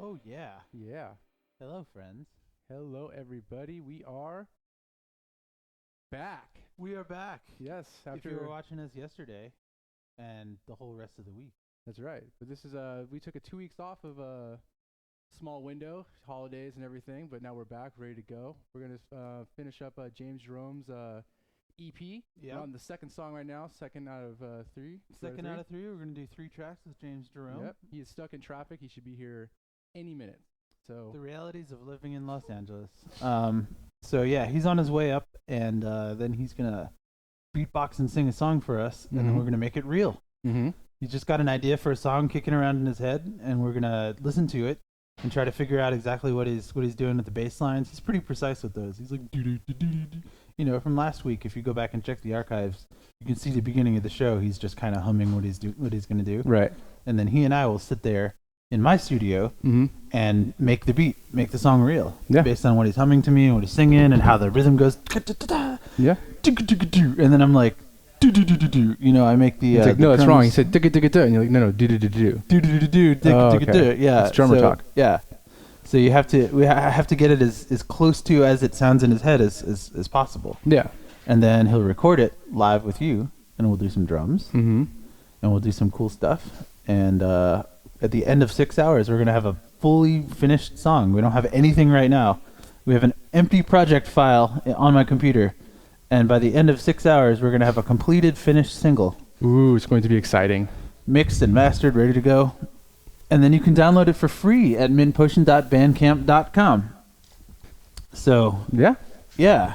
Oh, yeah. Yeah. Hello, friends. Hello, everybody. We are back. We are back. Yes. If you were watching us yesterday and the whole rest of the week. That's right. But this is we took a 2 weeks off of a small window, holidays and everything. But now we're back, ready to go. We're gonna finish up James Jerome's EP. Yeah. We're on the second song right now. Second out of three. Second out of three. We're going to do 3 tracks with James Jerome. Yep. He is stuck in traffic. He should be here any minute. So the realities of living in Los Angeles. So yeah, he's on his way up, and then he's gonna beatbox and sing a song for us, and then we're gonna make it real. Mm-hmm. He's just got an idea for a song kicking around in his head, and we're gonna listen to it and try to figure out exactly what he's doing with the bass lines. He's pretty precise with those. He's like, doo-doo-doo-doo-doo. You know, from last week. If you go back and check the archives, you can see the beginning of the show. He's just kind of humming what he's gonna do. Right. And then he and I will sit there in my studio Mm-hmm. and make the beat, make the song real, Yeah. based on what he's humming to me and what he's singing and how the rhythm goes. Yeah. And then I'm like, you know, I make the. He's like, the no, that's drums. wrong. He said, digga, digga, digga. And you're like, no, do, do, do, do. Oh, okay. Yeah, It's drummer so, talk. Yeah. So you have to, have to get it as close to as it sounds in his head as possible. Yeah. And then he'll record it live with you, and we'll do some drums, Mm-hmm. and we'll do some cool stuff. And at the end of 6 hours, we're going to have a fully finished song. We don't have anything right now. We have an empty project file on my computer. And by the end of 6 hours, we're going to have a completed, finished single, Ooh, it's going to be exciting. mixed and mastered, ready to go. And then you can download it for free at minpotion.bandcamp.com. So, Yeah. yeah,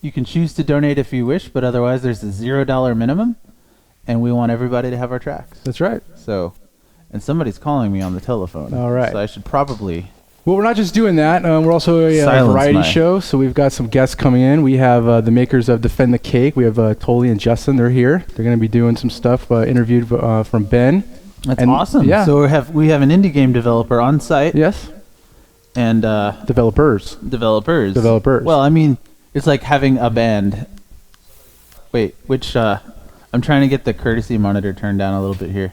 you can choose to donate if you wish, but otherwise there's a $0 minimum. And we want everybody to have our tracks. That's right. So, and somebody's calling me on the telephone. All right. So I should probably. Well, we're not just doing that. We're also a Silence variety my- show, so we've got some guests coming in. We have the makers of Defend the Cake. We have Tolly and Justin. They're here. They're going to be doing some stuff, interviewed from Ben. That's And- awesome. yeah. So we have an indie game developer on site Yes. and Developers. developers. Developers. Well, I mean, it's like having a band. Wait, which I'm trying to get the courtesy monitor turned down a little bit here.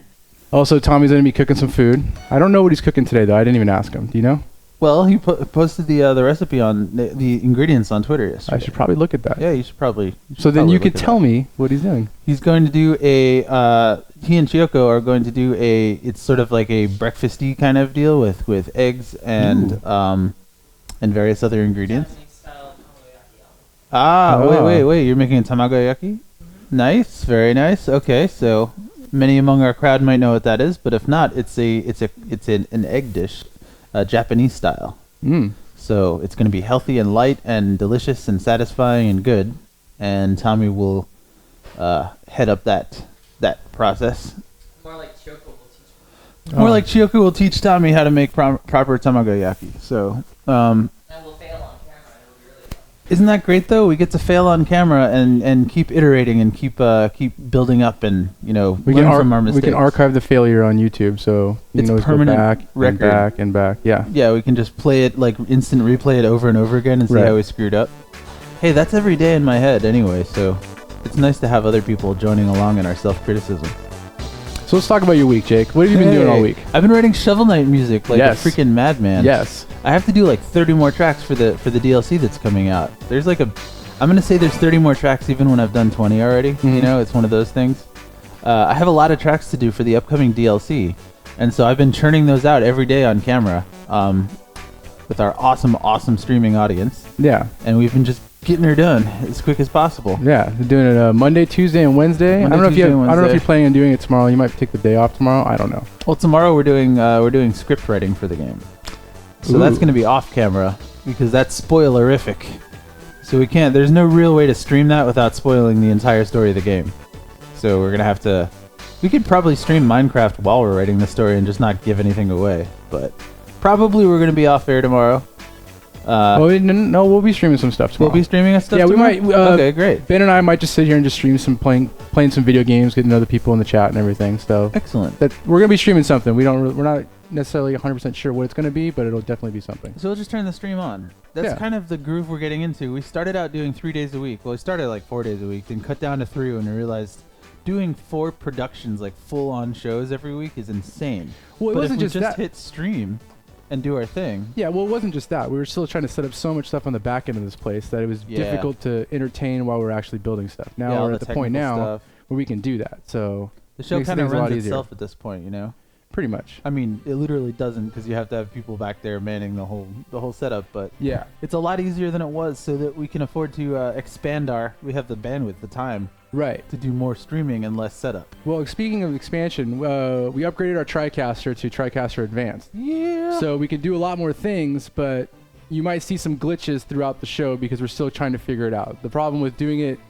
Also, Tommy's going to be cooking some food. I don't know what he's cooking today, though. I didn't even ask him. Do you know? Well, he posted the recipe on the ingredients on Twitter yesterday. I should probably look at that. Yeah, you should probably. So then you could can tell me what he's doing. He's going to do he and Chiyoko are going to do it's sort of like a breakfasty kind of deal with eggs and various other ingredients. Oh. Wait, you're making a tamagoyaki? Nice, very nice. Okay, so many among our crowd might know what that is, but if not, it's an egg dish, Japanese style. Mm. So it's going to be healthy and light and delicious and satisfying and good. And Tommy will head up that process. More like Chiyoko will teach me. More like Chiyoko will teach Tommy how to make proper tamagoyaki. So And we'll fail on camera. It'll be really fun. isn't that great though? We get to fail on camera and keep iterating and keep building up and We learn can, from our mistakes. we can archive the failure on YouTube, so you It's can always go permanent back record. and back and back. Yeah. Yeah, we can just play it like instant replay it over and over again and see Right. how we screwed up. Hey, that's every day in my head anyway, so it's nice to have other people joining along in our self-criticism. So let's talk about your week, Jake. What have you been doing all Hey, week? I've been writing Shovel Knight music like Yes. a freaking madman. Yes. I have to do like 30 more tracks for the DLC that's coming out. There's like I'm gonna say there's 30 more tracks even when I've done 20 already. Mhm. You know, it's one of those things. I have a lot of tracks to do for the upcoming DLC, and so I've been churning those out every day on camera with our awesome streaming audience, Yeah. and we've been just getting her done as quick as possible. Yeah. They're doing it Monday, Tuesday, and Wednesday. Monday, I don't know if Tuesday, and I don't know if Wednesday. you're planning on doing it tomorrow. You might take the day off tomorrow. I don't know. Well, tomorrow we're doing script writing for the game, so that's Ooh. gonna be off camera because that's spoilerific. So we can't. There's no real way to stream that without spoiling the entire story of the game. So we're gonna have to. We could probably stream Minecraft while we're writing the story and just not give anything away. But probably we're gonna be off air tomorrow. No, we'll be streaming some stuff tomorrow. We'll be streaming us stuff. Yeah, we tomorrow? might, okay, great, Ben and I might just sit here and just stream playing some video games, getting other people in the chat and everything. So excellent. that we're gonna be streaming something. We're not necessarily 100% sure what it's gonna be, but it'll definitely be something. So we'll just turn the stream on. That's Yeah. kind of the groove we're getting into. We started out doing 3 days a week. Well, we started like 4 days a week, then cut down to 3 when we realized doing 4 productions, like full-on shows every week, is insane. Well, it But wasn't if we just that. hit stream, and do our thing. Yeah, well, it wasn't just that. We were still trying to set up so much stuff on the back end of this place that it was Yeah. difficult to entertain while we're actually building stuff. Now Yeah, all we're at the point technical now stuff. where we can do that. So The show makes kind of things a lot runs easier. itself at this point, you know. pretty much. I mean, it literally doesn't because you have to have people back there manning the whole setup. But Yeah. it's a lot easier than it was, so that we can afford to expand we have the bandwidth, the time Right. to do more streaming and less setup. Well, speaking of expansion, we upgraded our TriCaster to TriCaster Advanced. Yeah. So we can do a lot more things, but you might see some glitches throughout the show because we're still trying to figure it out. The problem with doing it,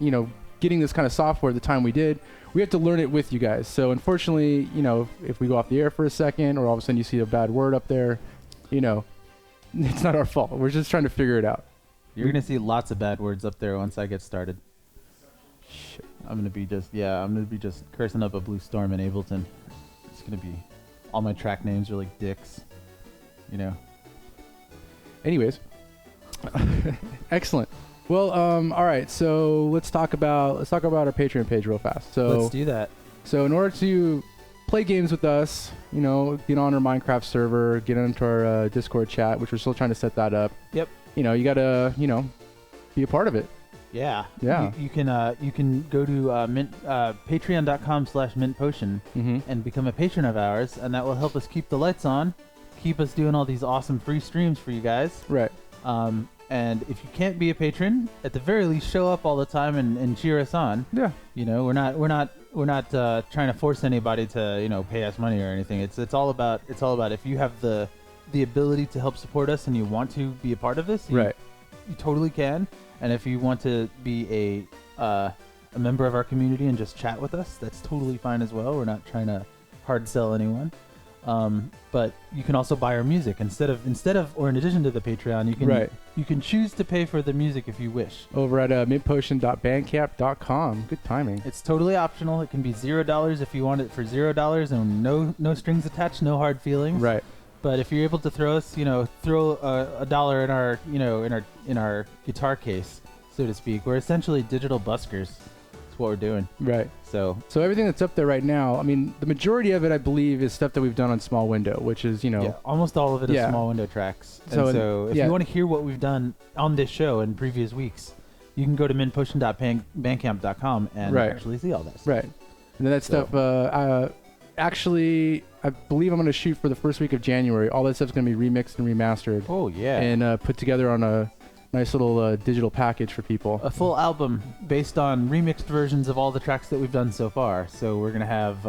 getting this kind of software the time we did, we have to learn it with you guys. So unfortunately, if we go off the air for a second or all of a sudden you see a bad word up there, it's not our fault. We're just trying to figure it out. You're gonna see lots of bad words up there once I get started. Shit. I'm gonna be just cursing up a blue storm in Ableton. It's gonna be all my track names are like dicks. Anyways, excellent. Well, all right. So let's talk about our Patreon page real fast. So Let's do that. So in order to play games with us, get on our Minecraft server, get into our Discord chat, which we're still trying to set that up. Yep. You gotta, be a part of it. Yeah. Yeah. You can go to patreon.com/mintpotion Mm-hmm. and become a patron of ours, and that will help us keep the lights on, keep us doing all these awesome free streams for you guys. Right. And if you can't be a patron, at the very least, show up all the time and cheer us on. Yeah. We're not trying to force anybody to pay us money or anything. It's all about if you have the ability to help support us and you want to be a part of this, Right. you totally can. And if you want to be a member of our community and just chat with us, that's totally fine as well. We're not trying to hard sell anyone. But you can also buy our music instead of or in addition to the Patreon, you can choose to pay for the music if you wish. Over at mintpotion.bandcamp.com. Good timing. It's totally optional. It can be $0 if you want it for $0 and no strings attached, no hard feelings. Right. But if you're able to throw us, throw a dollar in our, in our guitar case, so to speak, we're essentially digital buskers. That's what we're doing. Right. So everything that's up there right now, I mean, the majority of it, I believe, is stuff that we've done on Small Window, which is, yeah, almost all of it is Yeah. small window tracks. So- And so if yeah. you want to hear what we've done on this show in previous weeks, you can go to mintpotion.bandcamp.com and Right. actually see all that stuff. Right. And then that So- stuff, actually, I believe I'm going to shoot for the first week of January. All that stuff's going to be remixed and remastered Oh, yeah. and put together on a nice little digital package for people. A full album based on remixed versions of all the tracks that we've done so far. So we're gonna have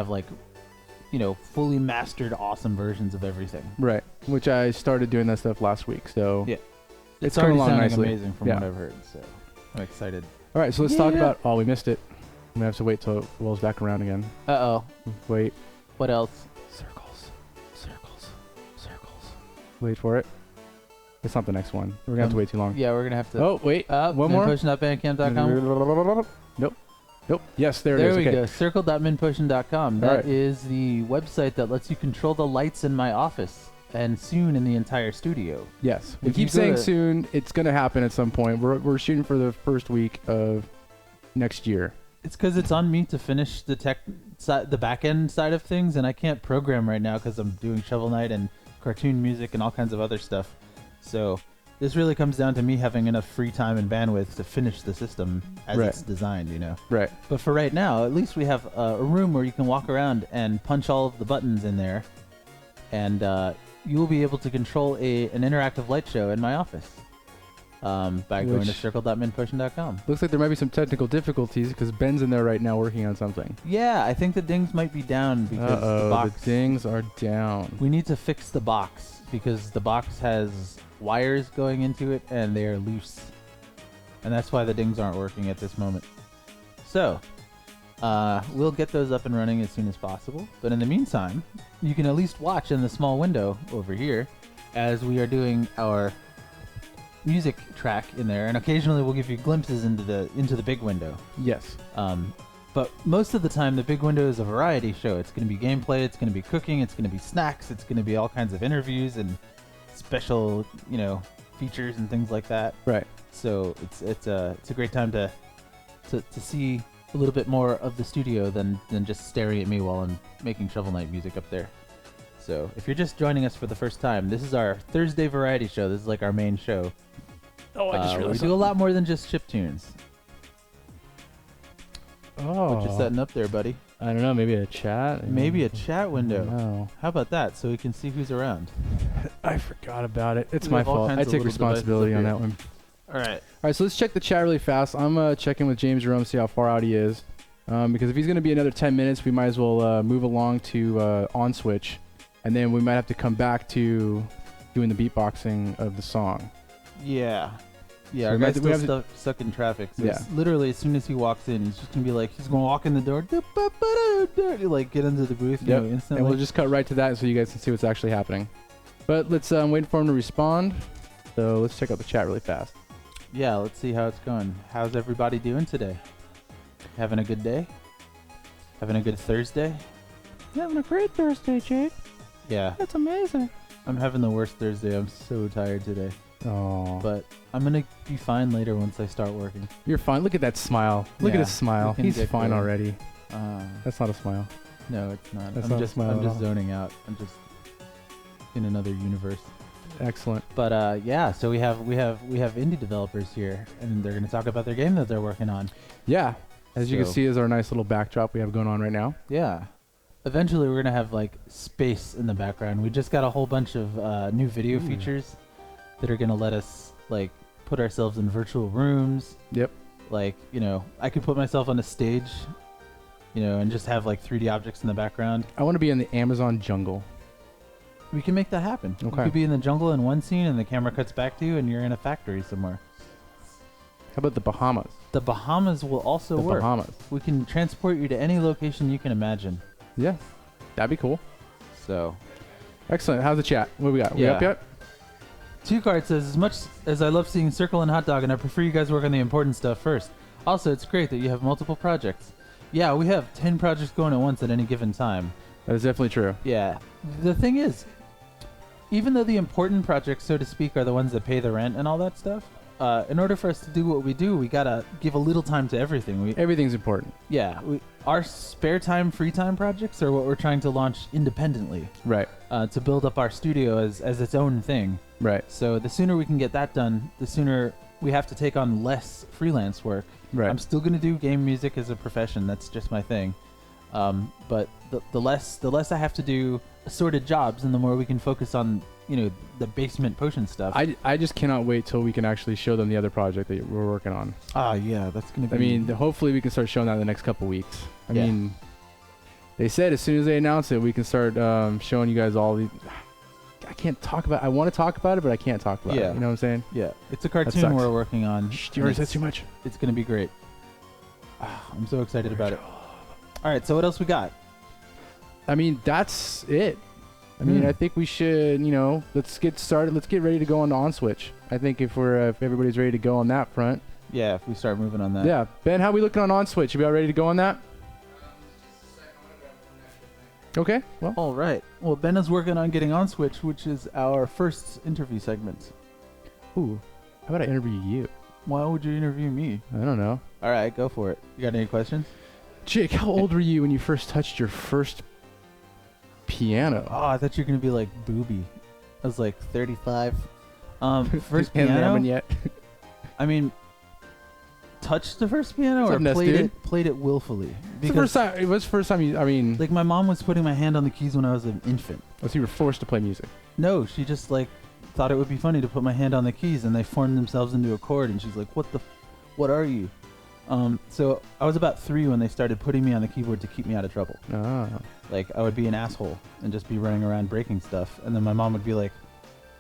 like, fully mastered, awesome versions of everything. Right. Which I started doing that stuff last week. So Yeah. it's already coming along sounding nicely. amazing from Yeah. what I've heard. So I'm excited. All right. So let's talk Yeah. about. Oh, we missed it. I'm gonna have to wait till it rolls back around again. Uh-oh. Wait. What else? Circles. Wait for it. It's not the next one. We're gonna have to wait too long. Yeah, we're gonna have to. Oh wait. One more. Mintpotion.bandcamp.com. Nope. Yes, there it There is. we Okay. go. Circle.mintpotion.com. That Alright. is the website that lets you control the lights in my office and soon in the entire studio. Yes. We If you keep go saying to- soon. It's gonna happen at some point. We're shooting for the first week of next year. It's because it's on me to finish the the back end side of things, and I can't program right now because I'm doing Shovel Knight and cartoon music and all kinds of other stuff. So this really comes down to me having enough free time and bandwidth to finish the system as Right. it's designed, Right. But for right now, at least we have a room where you can walk around and punch all of the buttons in there, and you will be able to control an interactive light show in my office by going to Which- circle.mintpotion.com. Looks like there might be some technical difficulties because Ben's in there right now working on something. Yeah, I think the dings might be down because the Uh-oh, box. the dings are down. We need to fix the box because the box has wires going into it and they are loose. And that's why the dings aren't working at this moment. So, we'll get those up and running as soon as possible. But in the meantime, you can at least watch in the small window over here as we are doing our music track in there. And occasionally we'll give you glimpses into the big window. Yes. But most of the time, the big window is a variety show. It's going to be gameplay, it's going to be cooking, it's going to be snacks, it's going to be all kinds of interviews and special, features and things like that. Right. So it's a great time to see a little bit more of the studio than just staring at me while I'm making Shovel Knight music up there. So if you're just joining us for the first time, this is our Thursday variety show. This is like our main show. Oh, I just We realized do a lot more than just chip tunes. Oh, What you setting up there, buddy? I don't know. Maybe a chat. Maybe a chat window. No, How about that? So we can see who's around. I forgot about it. It's We my have all fault. kinds I of take little devices responsibility up on here. that one. All right. All right, so let's check the chat really fast. I'm checking with James Jerome, see how far out he is. Because if he's going to be another 10 minutes, we might as well move along to on switch. And then we might have to come back to doing the beatboxing of the song. Yeah. Yeah, So our we guy's have to- we still have stuck in traffic. So Yeah. it's literally, as soon as he walks in, he's just going to be like, he's going to walk in the door, like get into the booth, Yep. instantly. And we'll just cut right to that so you guys can see what's actually happening. But let's wait for him to respond. So let's check out the chat really fast. Yeah, let's see how it's going. How's everybody doing today? Having a good day? Having a good Thursday? Having a great Thursday, Jake. Yeah, That's amazing. I'm having the worst Thursday. I'm so tired today. Oh, But I'm going to be fine later once I start working. you're fine. Look at that smile. Look at Yeah, his smile. we can He's get fine going. already. Uh, That's not a smile. no, it's not. That's I'm not a just, smile I'm at just all. zoning out. I'm just in another universe. Excellent. But yeah, so we have indie developers here, and they're going to talk about their game that they're working on. Yeah. As you can So- see, is our nice little backdrop we have going on right now. Yeah. Eventually, we're going to have like space in the background. We just got a whole bunch of new video Ooh. features that are going to let us like put ourselves in virtual rooms. Yep. Like, I could put myself on a stage, and just have like 3D objects in the background. I want to be in the Amazon jungle. We can make that happen. You Okay. could be in the jungle in one scene, and the camera cuts back to you, and you're in a factory somewhere. How about the Bahamas? The Bahamas will also The work. Bahamas. We can transport you to any location you can imagine. Yeah. That'd be cool. So, Excellent. How's the chat? What we got? We Yeah. up yet? Two Card says, as much as I love seeing Circle and Hot Dog, and I prefer you guys work on the important stuff first. Also, it's great that you have multiple projects. Yeah, we have 10 projects going at once at any given time. That is definitely true. Yeah. The thing is, even though the important projects, so to speak, are the ones that pay the rent and all that stuff, in order for us to do what we do, we gotta give a little time to everything. Everything's important. Our spare time, free time projects are what we're trying to launch independently Right. to build up our studio as its own thing. Right. So the sooner we can get that done, the sooner we have to take on less freelance work. Right. I'm still gonna do game music as a profession. That's just my thing. But the less I have to do assorted jobs, and the more we can focus on the basement potion stuff. I just cannot wait till we can actually show them the other project that we're working on. Yeah, that's gonna be. I mean, hopefully we can start showing that in the next couple weeks. I Yeah. mean, they said as soon as they announce it, we can start showing you guys all the. I can't talk about. I want to talk about it, but I can't talk about Yeah. it. You know what I'm saying? yeah, it's a cartoon sucks. we're working on. Shh, and you already said it's- too much. It's gonna be great. I'm so excited about it. All right, so what else we got? I mean, that's it. I mean, Hmm. I think we should, let's get started. Let's get ready to go on Switch. I think if everybody's ready to go on that front. Yeah, if we start moving on that. Yeah. Ben, how we looking on Switch? You all ready to go on that? Okay. Well, All right. Well, Ben is working on getting on Switch, which is our first interview segment. ooh, how about I interview you? Why would you interview me? I don't know. All right, go for it. You got any questions? Jake, how old were you when you first touched your first piano? Oh, I thought you were gonna be like Booby. I was like 35. First And that one piano. yet? I mean, touched the first piano What's or up, Ness, played dude? it? Played it willfully. It's the first time. It was the first time you. I mean, Like my mom was putting my hand on the keys when I was an infant. so you were forced to play music. No, she just like thought it would be funny to put my hand on the keys, and they formed themselves into a chord. And she's like, "What are you?" So I was about 3 when they started putting me on the keyboard to keep me out of trouble. Ah. Like I would be an asshole and just be running around breaking stuff, and then my mom would be like,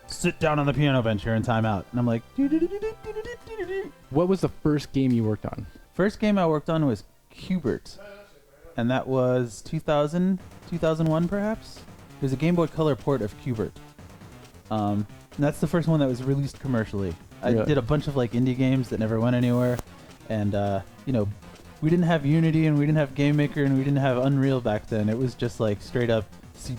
"Sit down on the piano bench, you're in timeout." And I'm like, "Do-do-do-do-do-do-do-do-do." What was the first game you worked on? First game I worked on was Qbert, and that was 2000, 2001 perhaps. It was a Game Boy Color port of Qbert. And that's the first one that was released commercially. I Really? did a bunch of like indie games that never went anywhere, and we didn't have Unity and we didn't have Game Maker and we didn't have Unreal back then. It was just like straight up C++,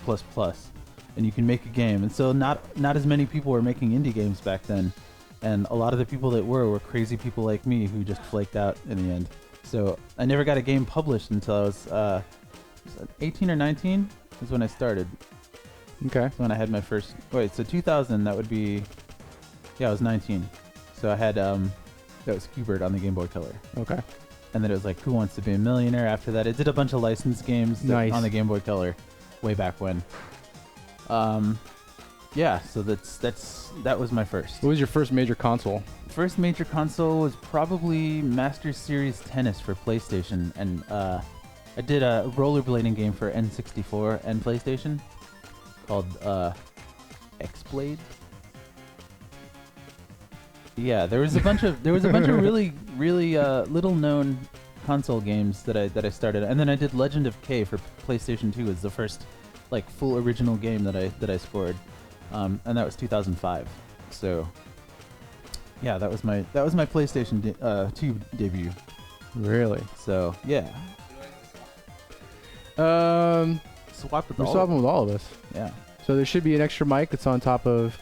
and you can make a game. And so not as many people were making indie games back then, and a lot of the people that were crazy people like me who just flaked out in the end. So I never got a game published until I was 18 or 19 is when I started. Okay. That's when I had my first. Wait, so 2000, that would be. Yeah, I was 19. So I had that was Hubert on the Game Boy Color, Okay. and then it was like Who Wants to Be a Millionaire. After that, it did a bunch of licensed games Nice. on the Game Boy Color, way back when. Yeah, so that was my first. What was your first major console? First major console was probably Master Series Tennis for PlayStation, and I did a rollerblading game for N64 and PlayStation called X-Blade. Yeah, there was a bunch of really little known console games that I started, and then I did Legend of K for PlayStation 2 as the first like full original game that I scored, and that was 2005. So yeah, that was my PlayStation 2 debut. Really? So yeah, swap with we're all. swapping with all of us. Yeah. So there should be an extra mic that's on top of.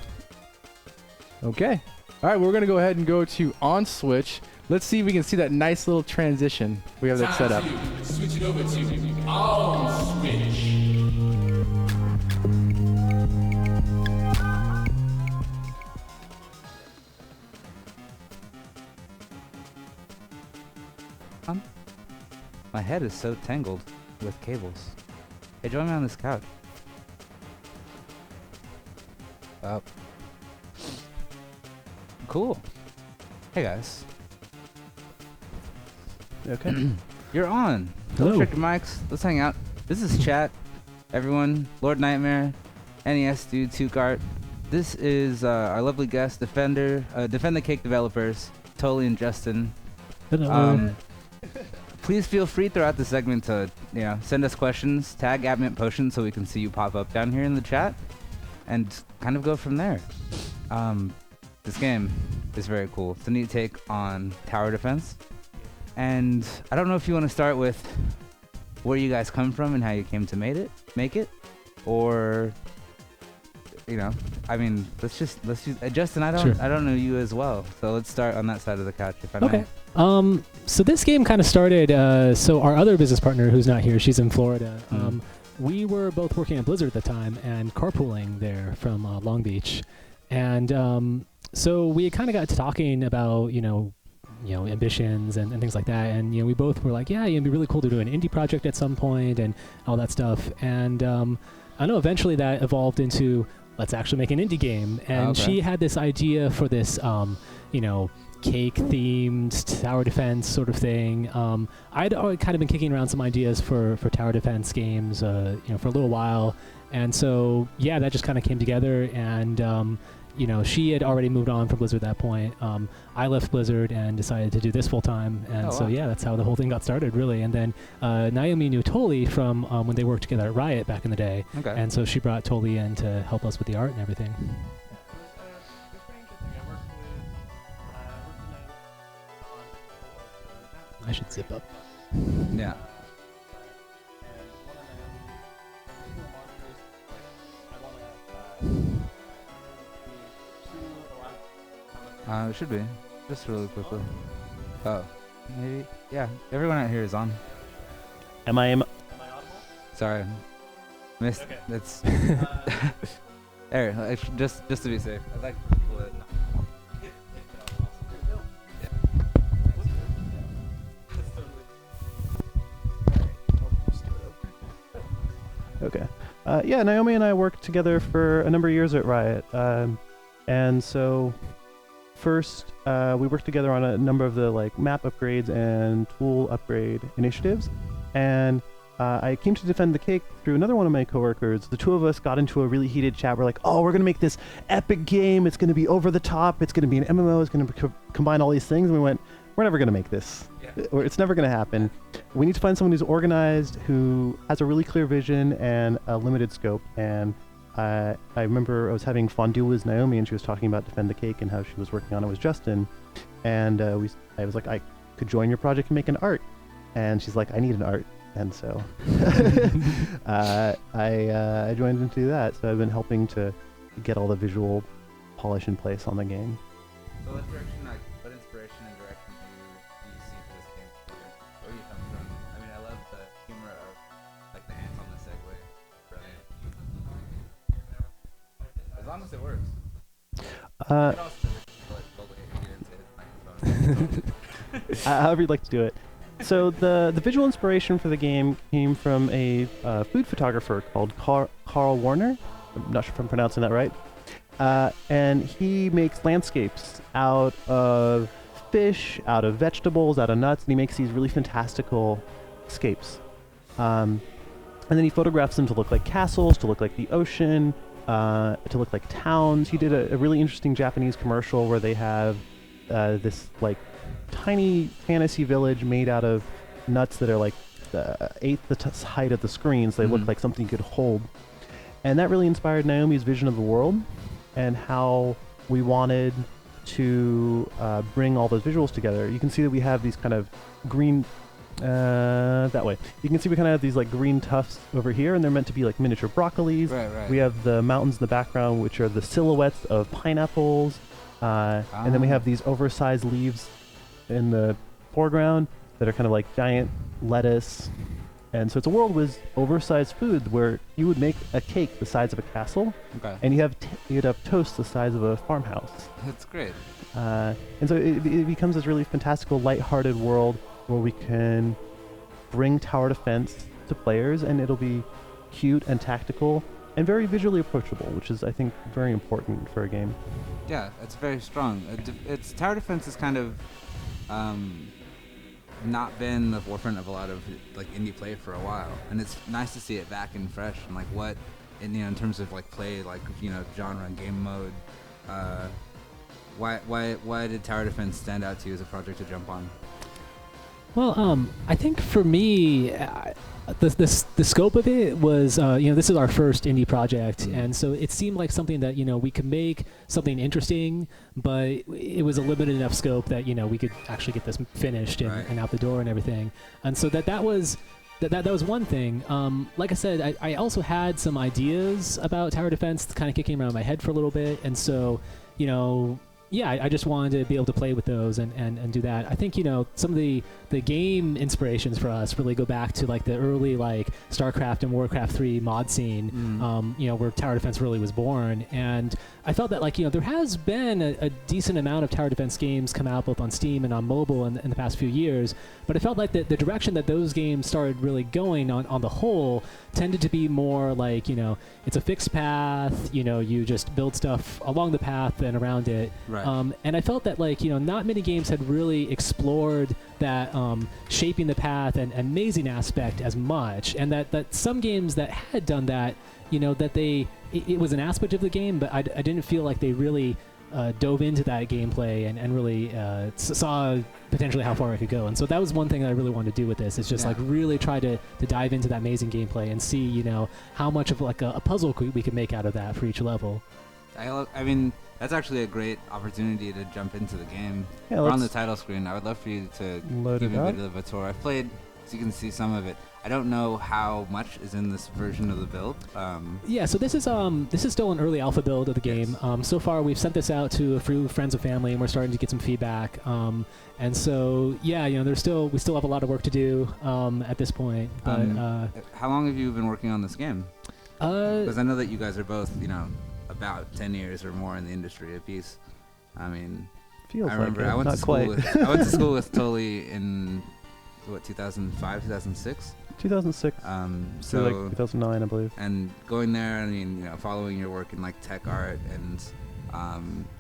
Okay. All right, we're gonna go ahead and go to on switch. Let's see if we can see that nice little transition. We have that set up. Switch it over to on switch. My head is so tangled with cables. Hey, join me on this couch. Up. Cool. Hey guys. Okay. You're on. Hello. Don't check your mics. Let's hang out. This is chat. Everyone. Lord Nightmare. NES Dude. Tukart. This is our lovely guest, Defend the Cake developers, Tolly and Justin. Hello. Please feel free throughout the segment to send us questions, tag @Mint Potion so we can see you pop up down here in the chat, and kind of go from there. This game is very cool. It's a neat take on tower defense, and I don't know if you want to start with where you guys come from and how you came to make it, or I mean, let's use Justin. I don't know you as well, so let's start on that side of the couch if I may. Okay. So this game kind of started, so our other business partner who's not here, she's in Florida. We were both working at Blizzard at the time and carpooling there from Long Beach. And so we kind of got to talking about, ambitions and things like that. And, we both were like, yeah, it'd be really cool to do an indie project at some point and all that stuff. And I know eventually that evolved into, let's actually make an indie game. And she had this idea for this, cake-themed tower defense sort of thing. I'd already kind of been kicking around some ideas for tower defense games, for a little while, and so yeah, that just kind of came together. And she had already moved on from Blizzard at that point. I left Blizzard and decided to do this full time, and so yeah, that's how the whole thing got started, really. And then Naomi knew Tolly from when they worked together at Riot back in the day, and so she brought Tolly in to help us with the art and everything. I should zip up. Yeah. It should be. Just really quickly. Oh. Maybe. Yeah. Everyone out here is on. Am I Sorry. Missed. Okay. That's. There. Just to be safe. I'd like people to. Okay. Yeah, Naomi and I worked together for a number of years at Riot. And so first, we worked together on a number of the map upgrades and tool upgrade initiatives. And I came to Defend the Cake through another one of my coworkers. The two of us got into a really heated chat. We're like, oh, we're going to make this epic game. It's going to be over the top. It's going to be an MMO. It's going to combine all these things. And we went, we're never going to make this. It's never going to happen. We need to find someone who's organized, who has a really clear vision and a limited scope. And I remember I was having fondue with Naomi, and she was talking about Defend the Cake and how she was working on it with Justin. And I was like, I could join your project and make an art. And she's like, I need an art. And so I joined into that. So I've been helping to get all the visual polish in place on the game. So what inspiration and direction do you see for this game? Where do you come from? I mean, I love the humor of the ants on the Segway. Brilliant. long as it works. Uh, however you'd like to do it. So the visual inspiration for the game came from a food photographer called Carl Warner. I'm not sure if I'm pronouncing that right. And he makes landscapes out of fish, out of vegetables, out of nuts, and he makes these really fantastical scapes. And then he photographs them to look like castles, to look like the ocean, to look like towns. He did a really interesting Japanese commercial where they have this like tiny fantasy village made out of nuts that are like the eighth the height of the screen, so they look like something you could hold. And that really inspired Naomi's vision of the world and how we wanted to bring all those visuals together. You can see that we have these kind of green that way. You can see we kind of have these like green tufts over here, and they're meant to be like miniature broccolis. Right. We have the mountains in the background, which are the silhouettes of pineapples. And then we have these oversized leaves in the foreground that are kind of like giant lettuce. And so it's a world with oversized food where you would make a cake the size of a castle, Okay. and you'd have toast the size of a farmhouse. That's great. And so it becomes this really fantastical, lighthearted world where we can bring tower defense to players, and it'll be cute and tactical and very visually approachable, which is, I think, very important for a game. Yeah, it's very strong. It's tower defense is kind of not been the forefront of a lot of like indie play for a while, and it's nice to see it back and fresh. And like what, in terms of like play, like genre and game mode. Why did tower defense stand out to you as a project to jump on? Well, I think for me, the scope of it was, this is our first indie project, and so it seemed like something that we could make something interesting, but it was a limited enough scope that we could actually get this finished and out the door and everything. And so that was one thing. Like I said, I also had some ideas about tower defense kind of kicking around my head for a little bit, and so I just wanted to be able to play with those and do that. I think some of the game inspirations for us really go back to like the early like StarCraft and Warcraft 3 mod scene, where tower defense really was born. And I felt that like there has been a decent amount of tower defense games come out both on Steam and on mobile in the past few years, but I felt like the direction that those games started really going on the whole tended to be more like it's a fixed path, you just build stuff along the path and around it. Right. And I felt that like not many games had really explored that shaping the path and mazing aspect as much, and that some games that had done that, that it was an aspect of the game, but I didn't feel like they really dove into that gameplay and really saw potentially how far it could go. And so that was one thing that I really wanted to do with this, is just like really try to dive into that amazing gameplay and see how much of like a puzzle we could make out of that for each level. I mean, that's actually a great opportunity to jump into the game. Yeah, We're on the title screen. I would love for you to load give it me a up. bit of a tour. I've played, so you can see some of it. I don't know how much is in this version of the build. Yeah, so this is still an early alpha build of the game. Yes. So far, we've sent this out to a few friends and family, and we're starting to get some feedback. And so we still have a lot of work to do at this point. But how long have you been working on this game? Because I know that you guys are both about 10 years or more in the industry apiece. I mean, Feels I remember like it. I went Not to school quite. with I went to school with Toli in 2005, 2006. 2006 So to like 2009, I believe. and going there, I mean, following your work in like tech art, and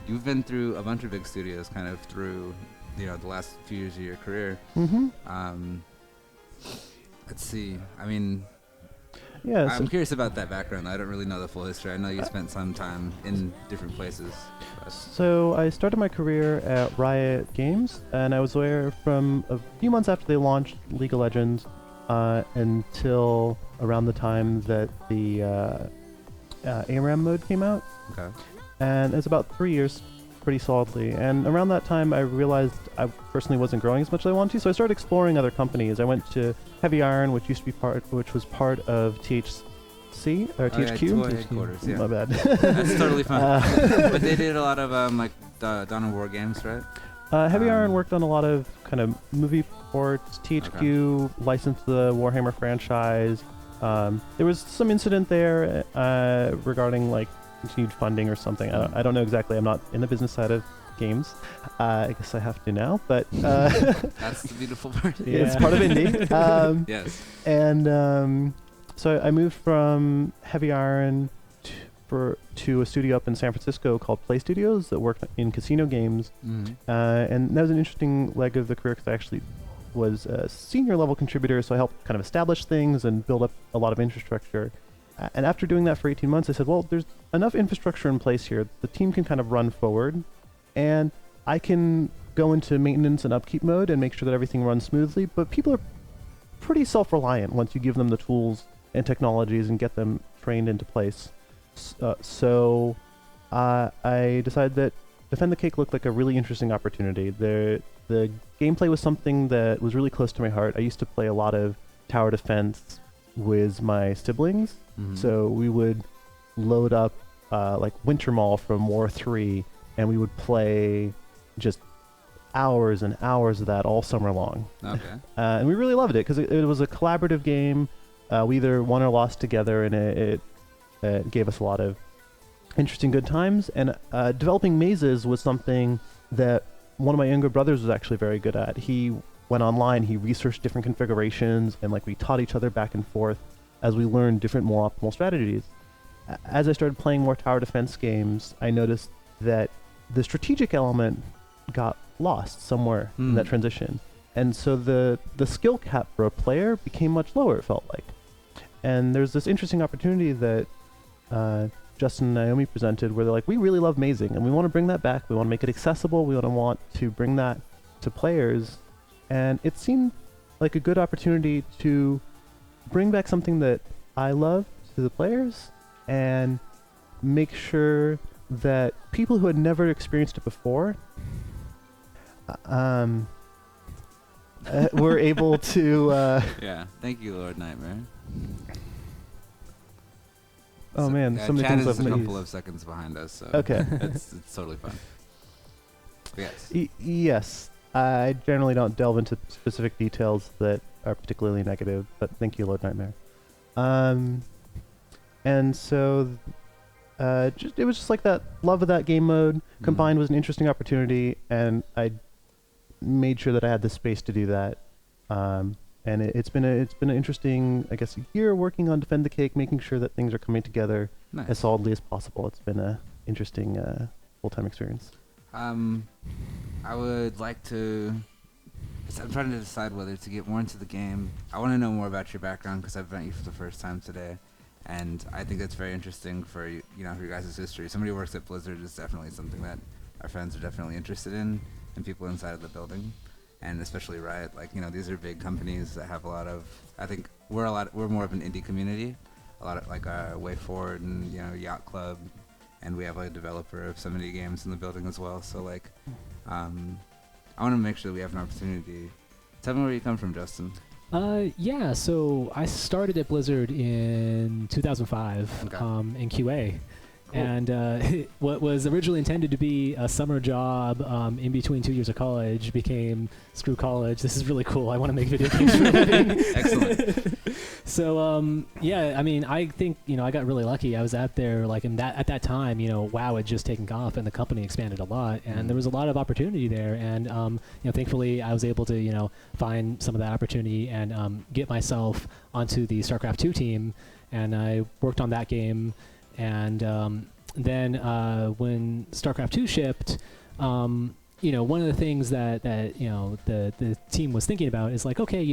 you've been through a bunch of big studios kind of through the last few years of your career. Mm-hmm. Let's see. I mean, Yeah. I'm curious about that background. I don't really know the full history. I know you spent some time in different places. So I started my career at Riot Games, and I was there from a few months after they launched League of Legends until around the time that the ARAM mode came out. Okay. And it's about 3 years pretty solidly. And around that time, I realized I personally wasn't growing as much as I wanted to, so I started exploring other companies. I went to Heavy Iron, which was part of THC or THQ. Toy headquarters, yeah. My bad. That's totally fine. But they did a lot of Dawn of War games, right? Heavy Iron worked on a lot of kind of movie ports. THQ licensed the Warhammer franchise. There was some incident there regarding like continued funding or something. I don't know exactly. I'm not in the business side of games. I guess I have to now, but That's the beautiful part. it's part of indie. Yes. And so I moved from Heavy Iron to a studio up in San Francisco called Play Studios that worked in casino games. And that was an interesting leg of the career because I actually was a senior level contributor, so I helped kind of establish things and build up a lot of infrastructure. And after doing that for 18 months, I said, well, there's enough infrastructure in place here. The team can kind of run forward, and I can go into maintenance and upkeep mode and make sure that everything runs smoothly. But people are pretty self-reliant once you give them the tools and technologies and get them trained into place. So I decided that Defend the Cake looked like a really interesting opportunity. The gameplay was something that was really close to my heart. I used to play a lot of tower defense with my siblings. So we would load up like Wintermall from War 3, and we would play just hours and hours of that all summer long. Okay. And we really loved it because it was a collaborative game. We either won or lost together, and it gave us a lot of interesting good times. And developing mazes was something that one of my younger brothers was actually very good at. He went online, he researched different configurations, and like we taught each other back and forth as we learned different, more optimal strategies. As I started playing more tower defense games, I noticed that the strategic element got lost somewhere in that transition. And so the skill cap for a player became much lower, it felt like. And there's this interesting opportunity that Justin and Naomi presented where they're like, we really love mazing and we want to bring that back. We want to make it accessible. We want to bring that to players. And it seemed like a good opportunity to bring back something that I love to the players and make sure that people who had never experienced it before were able to... Yeah. Thank you, Lord Nightmare. Oh man, so many Chad things is I've a made. couple of seconds behind us, so Okay. it's totally fine. Yes. Yes. I generally don't delve into specific details that are particularly negative, but thank you, Lord Nightmare. And so it was just like that love of that game mode combined with an interesting opportunity, and I made sure that I had the space to do that. And it's been an interesting, I guess, year working on Defend the Cake, making sure that things are coming together Nice. as solidly as possible. It's been a interesting full-time experience. I would like to. I'm trying to decide whether to get more into the game. I want to know more about your background because I've met you for the first time today, and I think that's very interesting for for your guys' history. Somebody who works at Blizzard is definitely something that our friends are definitely interested in, and people inside of the building, and especially Riot. Like these are big companies that have a lot of. I think we're more of an indie community, a lot of like Way Forward and Yacht Club. And we have a developer of so many games in the building as well. So I want to make sure that we have an opportunity. Tell me where you come from, Justin. Yeah, so I started at Blizzard in 2005 Okay. in QA. Cool. And what was originally intended to be a summer job in between 2 years of college became screw college. This is really cool. I want to make video games for a living. Excellent. So yeah, I mean, I think I got really lucky. I was out there at that time, WoW had just taken off and the company expanded a lot, and there was a lot of opportunity there. And thankfully, I was able to find some of that opportunity and get myself onto the StarCraft 2 team, and I worked on that game. And then when StarCraft 2 shipped, one of the things that the team was thinking about is okay,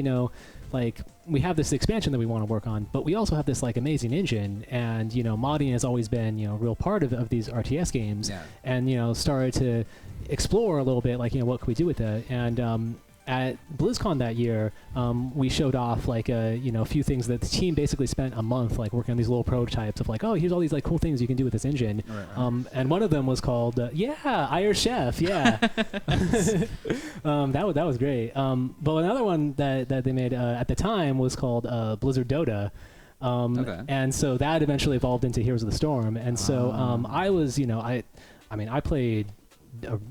we have this expansion that we want to work on, but we also have this amazing engine, and modding has always been a real part of these RTS games. Yeah. And started to explore a little bit what could we do with it. And at BlizzCon that year, we showed off a few things that the team basically spent a month working on these little prototypes of oh, here's all these cool things you can do with this engine. Right. And one of them was called Irish Chef. Yeah. That was great. But another one that they made at the time was called Blizzard Dota. Okay. And so that eventually evolved into Heroes of the Storm. And so I was I played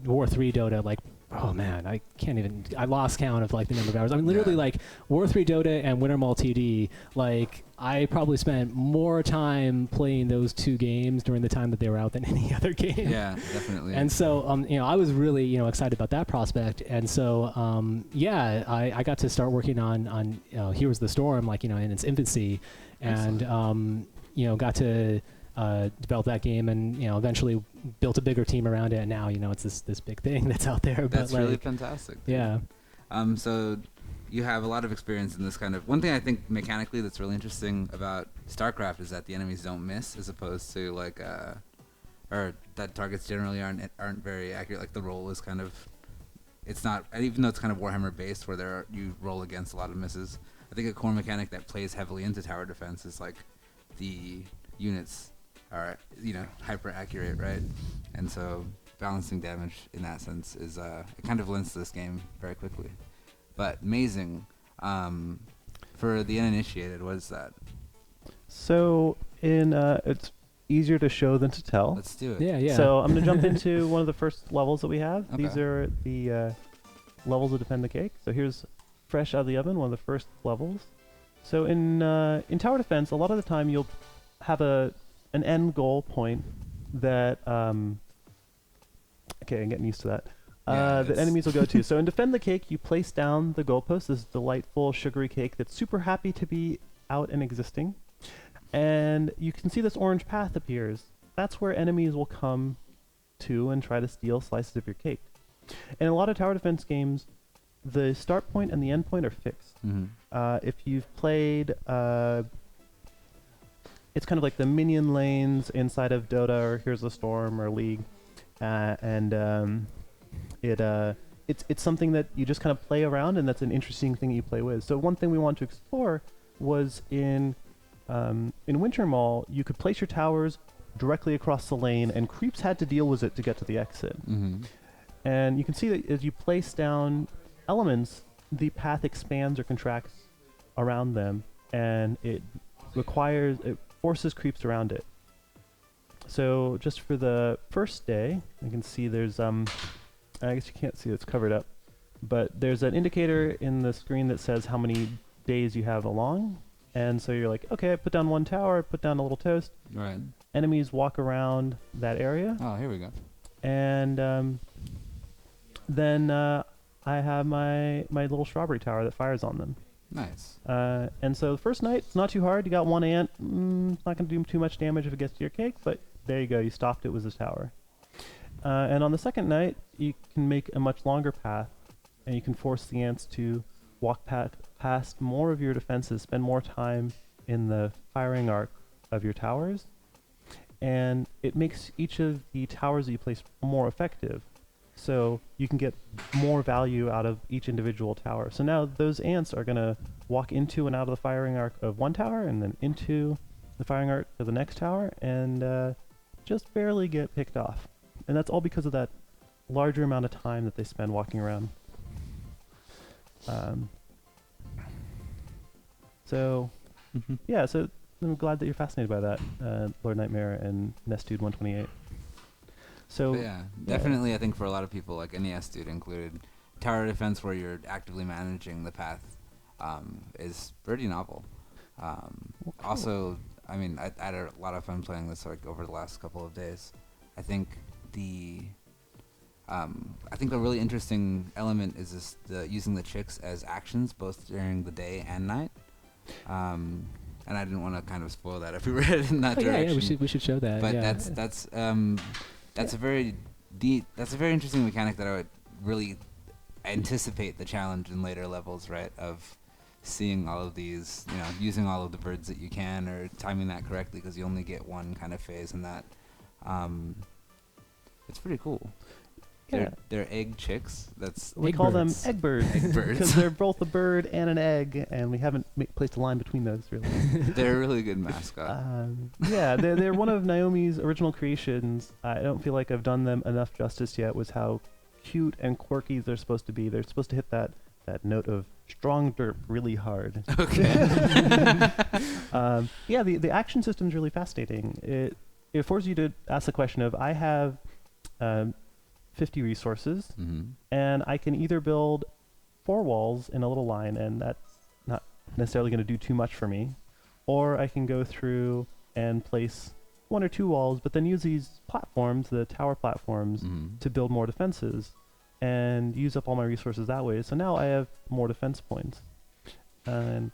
War 3 Dota oh man, I can't even. I lost count of like the number of hours. I mean, literally like War 3 Dota and Winter Mall TD. Like I probably spent more time playing those two games during the time that they were out than any other game. Yeah, definitely. And so, I was really, excited about that prospect. And so, I got to start working on Heroes of the Storm, like, in its infancy, and, got to develop that game, and, eventually built a bigger team around it. And now, it's this big thing that's out there. That's but, really like, fantastic. Yeah. So you have a lot of experience in this kind of. One thing I think mechanically that's really interesting about StarCraft is that the enemies don't miss, as opposed to like, or that targets generally aren't very accurate. Like the roll is kind of, it's not, and even though it's kind of Warhammer based, where you roll against a lot of misses. I think a core mechanic that plays heavily into tower defense is like the units are hyper accurate, right? And so balancing damage in that sense is it kind of lends to this game very quickly. But amazing. For the uninitiated, what is that? So it's easier to show than to tell. Let's do it. Yeah. So I'm going to jump into one of the first levels that we have. Okay. These are the levels of Defend the Cake. So here's fresh out of the oven, one of the first levels. So in tower defense, a lot of the time you'll have an end goal point that okay, I'm getting used to that. That enemies will go to. So in Defend the Cake, you place down the goalpost, this delightful sugary cake that's super happy to be out and existing. And you can see this orange path appears. That's where enemies will come to and try to steal slices of your cake. In a lot of tower defense games, the start point and the end point are fixed. Mm-hmm. If you've played, it's kind of like the minion lanes inside of Dota or Heroes of the Storm or League, it's something that you just kind of play around, and that's an interesting thing you play with. So one thing we want to explore was in Winter Mall, you could place your towers directly across the lane, and creeps had to deal with it to get to the exit. Mm-hmm. And you can see that as you place down elements, the path expands or contracts around them, and it forces creeps around it. So just for the first day, you can see there's I guess you can't see, it's covered up, but there's an indicator in the screen that says how many days you have along. And so you're like, okay, I put down one tower, put down a little toast. Right. Enemies walk around that area. Oh, here we go. And then I have my little strawberry tower that fires on them. Nice. And so the first night, it's not too hard. You got one ant. It's not going to do too much damage if it gets to your cake, but there you go. You stopped it with this tower. And on the second night, you can make a much longer path, and you can force the ants to walk past more of your defenses, spend more time in the firing arc of your towers, and it makes each of the towers that you place more effective. So you can get more value out of each individual tower. So now those ants are going to walk into and out of the firing arc of one tower, and then into the firing arc of the next tower, and just barely get picked off. And that's all because of that larger amount of time that they spend walking around. So I'm glad that you're fascinated by that, Lord Nightmare and Nestude 128. So yeah, definitely. I think for a lot of people, like NES Dude included, tower defense where you're actively managing the path is pretty novel. Cool. Also, I mean, I had a lot of fun playing this like over the last couple of days. I think a really interesting element is using the chicks as actions both during the day and night. And I didn't want to kind of spoil that if we were headed in that direction. Yeah, we should show that. But yeah. that's a very interesting mechanic that I would really anticipate the challenge in later levels, right? Of seeing all of these, using all of the birds that you can, or timing that correctly, because you only get one kind of phase in that. It's pretty cool. Yeah. They're egg chicks. We Egg call birds. them egg birds Egg birds. because they're both a bird and an egg, and we haven't placed a line between those really. They're a really good mascot. Yeah, they're one of Naomi's original creations. I don't feel like I've done them enough justice yet with how cute and quirky they're supposed to be. They're supposed to hit that note of strong derp really hard. Okay. Yeah, the action system is really fascinating. It forces you to ask the question of, I have 50 resources, Mm-hmm. and I can either build 4 walls in a little line, and that's not necessarily going to do too much for me, or I can go through and place 1 or 2 walls, but then use these platforms, the tower platforms, Mm-hmm. to build more defenses and use up all my resources that way. So now I have more defense points. And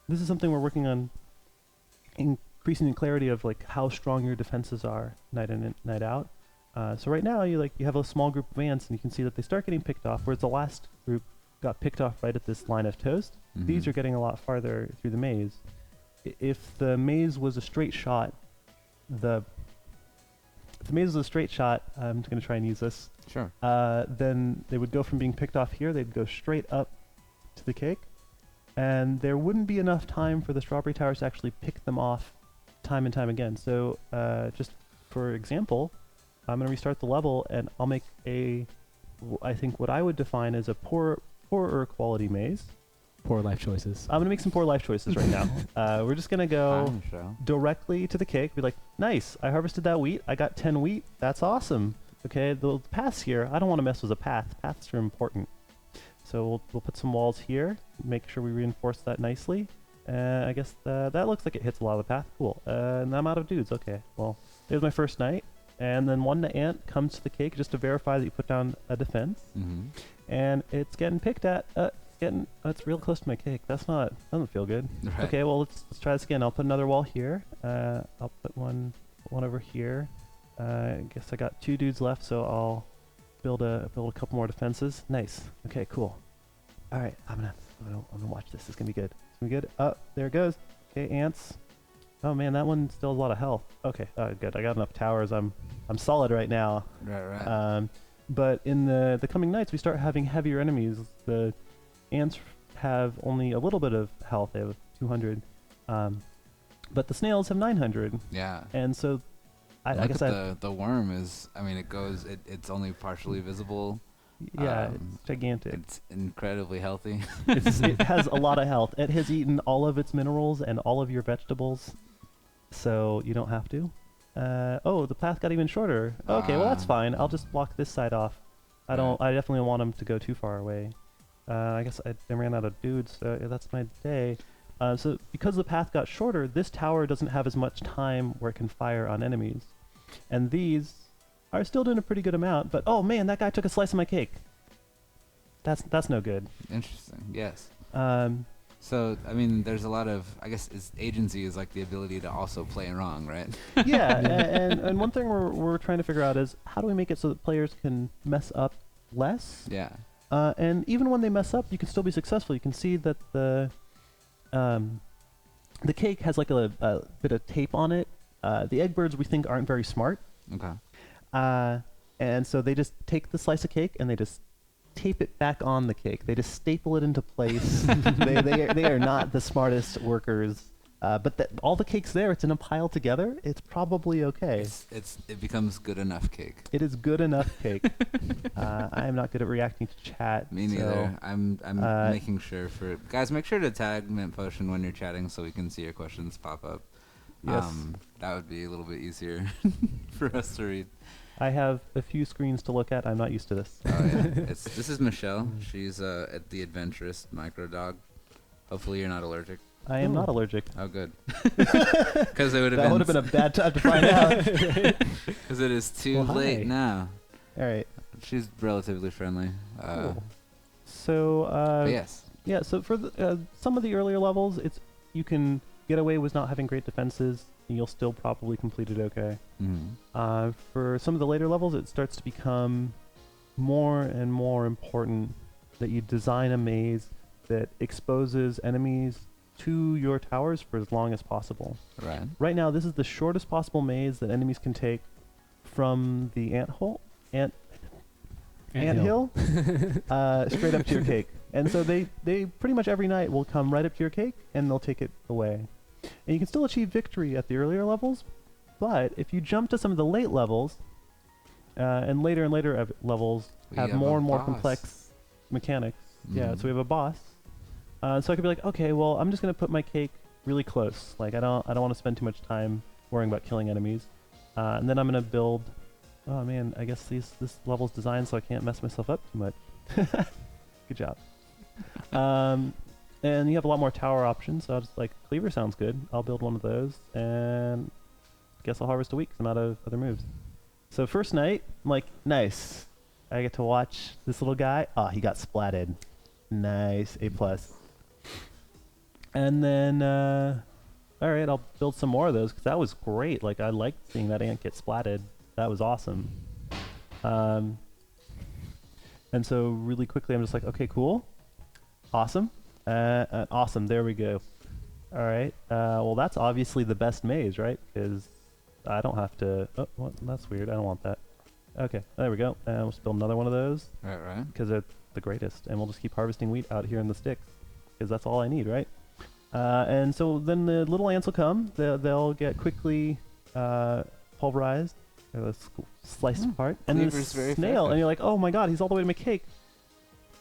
this is something we're working on, increasing the clarity of like how strong your defenses are night in and night out. So right now you have a small group of ants, and you can see that they start getting picked off, whereas the last group got picked off right at this line of toast. These Mhm. are getting a lot farther through the maze. If the maze was a straight shot, if the maze was a straight shot, I'm going to try and use this, Sure. then they would go from being picked off here, they'd go straight up to the cake, and there wouldn't be enough time for the strawberry towers to actually pick them off time and time again. So just for example, I'm going to restart the level, and I'll make I think what I would define as a poorer quality maze. Poor life choices. I'm going to make some poor life choices right now. We're just going to go Fine show. directly to the cake, be like, nice, I harvested that wheat, I got 10 wheat, that's awesome. Okay, the paths here, I don't want to mess with a path. Paths are important. So we'll put some walls here, make sure we reinforce that nicely. I guess that looks like it hits a lot of the path. Cool. And I'm out of dudes. Okay, well, there's my first night. And then one ant comes to the cake just to verify that you put down a defense. Mm-hmm. And it's getting picked at. It's real close to my cake. Doesn't feel good. Right. Okay, well, let's try this again. I'll put another wall here. I'll put one over here. I guess I got 2 dudes left, so I'll build a couple more defenses. Nice. Okay, cool. All right, I'm gonna watch this. It's gonna be good. It's gonna be good. Oh, there it goes. Okay, ants. Oh man, that one still has a lot of health. Okay, good. I got enough towers. I'm solid right now. Right. But in the coming nights, we start having heavier enemies. The ants have only a little bit of health. They have 200. But the snails have 900. Yeah. And so I Look guess at the worm is. I mean, it's only partially visible. yeah, um, it's gigantic. It's incredibly healthy. It has a lot of health. It has eaten all of its minerals and all of your vegetables, so you don't have to. Oh, the path got even shorter. Okay, well that's fine. I'll just block this side off. I definitely don't want them to go too far away. I guess I ran out of dudes, so yeah, that's my day. So because the path got shorter, this tower doesn't have as much time where it can fire on enemies. And these are still doing a pretty good amount, but oh man, that guy took a slice of my cake. That's no good. Interesting. Yes. Um, So I mean, there's a lot of. I guess agency is like the ability to also play wrong, right? yeah, and one thing we're trying to figure out is how do we make it so that players can mess up less? Yeah. And even when they mess up, you can still be successful. You can see that the cake has like a bit of tape on it. The egg birds we think aren't very smart, Okay. and so they just take the slice of cake and they just tape it back on the cake. They just staple it into place. they are not the smartest workers. But all the cake's there. It's in a pile together. It's probably okay. It becomes good enough cake. It is good enough cake. I am not good at reacting to chat. Me so- neither. I'm making sure for guys. Make sure to tag Mint Potion when you're chatting so we can see your questions pop up. Yes. That would be a little bit easier for us to read. I have a few screens to look at. I'm not used to this. Oh yeah. This is Michelle. She's at the Adventurous Micro Dog. Hopefully you're not allergic. I am not allergic. Oh good. Because it would That would have been a bad time to find out. Because it is too Well, hi. late now. All right. She's relatively friendly. Cool. So But yes. yeah. So for some of the earlier levels, you can get away with not having great defenses, and you'll still probably complete it okay. Mm-hmm. For some of the later levels, it starts to become more and more important that you design a maze that exposes enemies to your towers for as long as possible. Right. Right now, this is the shortest possible maze that enemies can take from the anthill straight up to your cake. And so they pretty much every night will come right up to your cake and they'll take it away. And you can still achieve victory at the earlier levels, but if you jump to some of the late levels, and later levels We have have more a and more boss. complex mechanics. Yeah, Mhm. so we have a boss. So I could be like, okay, well, I'm just gonna put my cake really close. Like I don't want to spend too much time worrying about killing enemies. And then I'm gonna build oh man, I guess this level's designed so I can't mess myself up too much. Good job. And you have a lot more tower options, so I was like, Cleaver sounds good. I'll build one of those, and guess I'll harvest a week 'cause I'm out of other moves. So first night, I'm like, nice. I get to watch this little guy. Ah, he got splatted. Nice, A+. And then, all right, I'll build some more of those because that was great. Like, I liked seeing that ant get splatted. That was awesome. And so really quickly, I'm just like, okay, cool. Awesome. Awesome, there we go. All right, well, that's obviously the best maze, right? Because I don't have to, oh, what? That's weird, I don't want that. Okay, there we go. And let's build another one of those. Right. Because they're the greatest. And we'll just keep harvesting wheat out here in the sticks. Because that's all I need, right? And so then the little ants will come. They'll get quickly pulverized. Or sliced apart. And then the Cleaver's very snail. effective. And you're like, oh my god, he's all the way to my cake.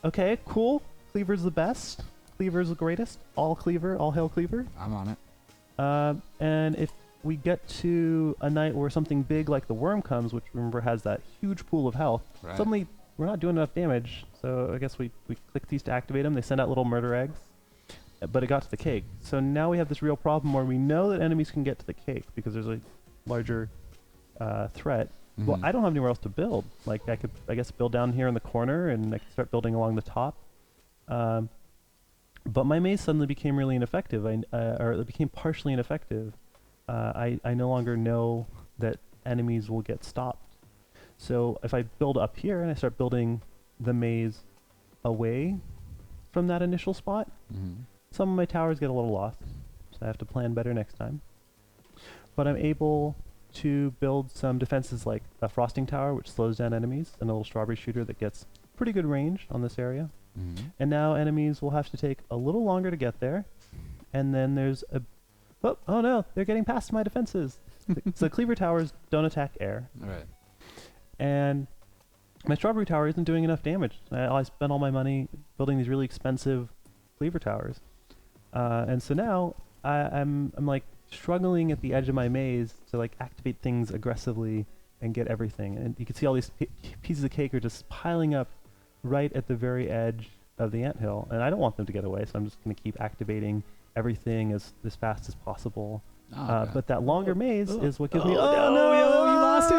Okay, cool. Cleaver's the best. Cleaver's the greatest. All Cleaver. All hail Cleaver. I'm on it. And if we get to a night where something big like the worm comes, which remember has that huge pool of health, Right. suddenly we're not doing enough damage. So I guess we click these to activate them. They send out little murder eggs, but it got to the cake. So now we have this real problem where we know that enemies can get to the cake because there's a larger threat. Well, Mhm. I don't have anywhere else to build. Like I could, I guess, build down here in the corner and I could start building along the top. But my maze suddenly became really ineffective. Or it became partially ineffective. I no longer know that enemies will get stopped. So if I build up here and I start building the maze away from that initial spot, Mhm. some of my towers get a little lost. So I have to plan better next time. But I'm able to build some defenses like a frosting tower, which slows down enemies, and a little strawberry shooter that gets pretty good range on this area. Mhm. And now enemies will have to take a little longer to get there. And then there's a... Oh no, they're getting past my defenses. So Cleaver towers don't attack air. Right. And my strawberry tower isn't doing enough damage. I spent all my money building these really expensive Cleaver towers. And so now I'm like struggling at the edge of my maze to like activate things aggressively and get everything. And you can see all these pieces of cake are just piling up right at the very edge of the anthill. And I don't want them to get away, so I'm just going to keep activating everything as fast as possible. Oh, okay. But that longer maze is what gives me... Oh, no, you lost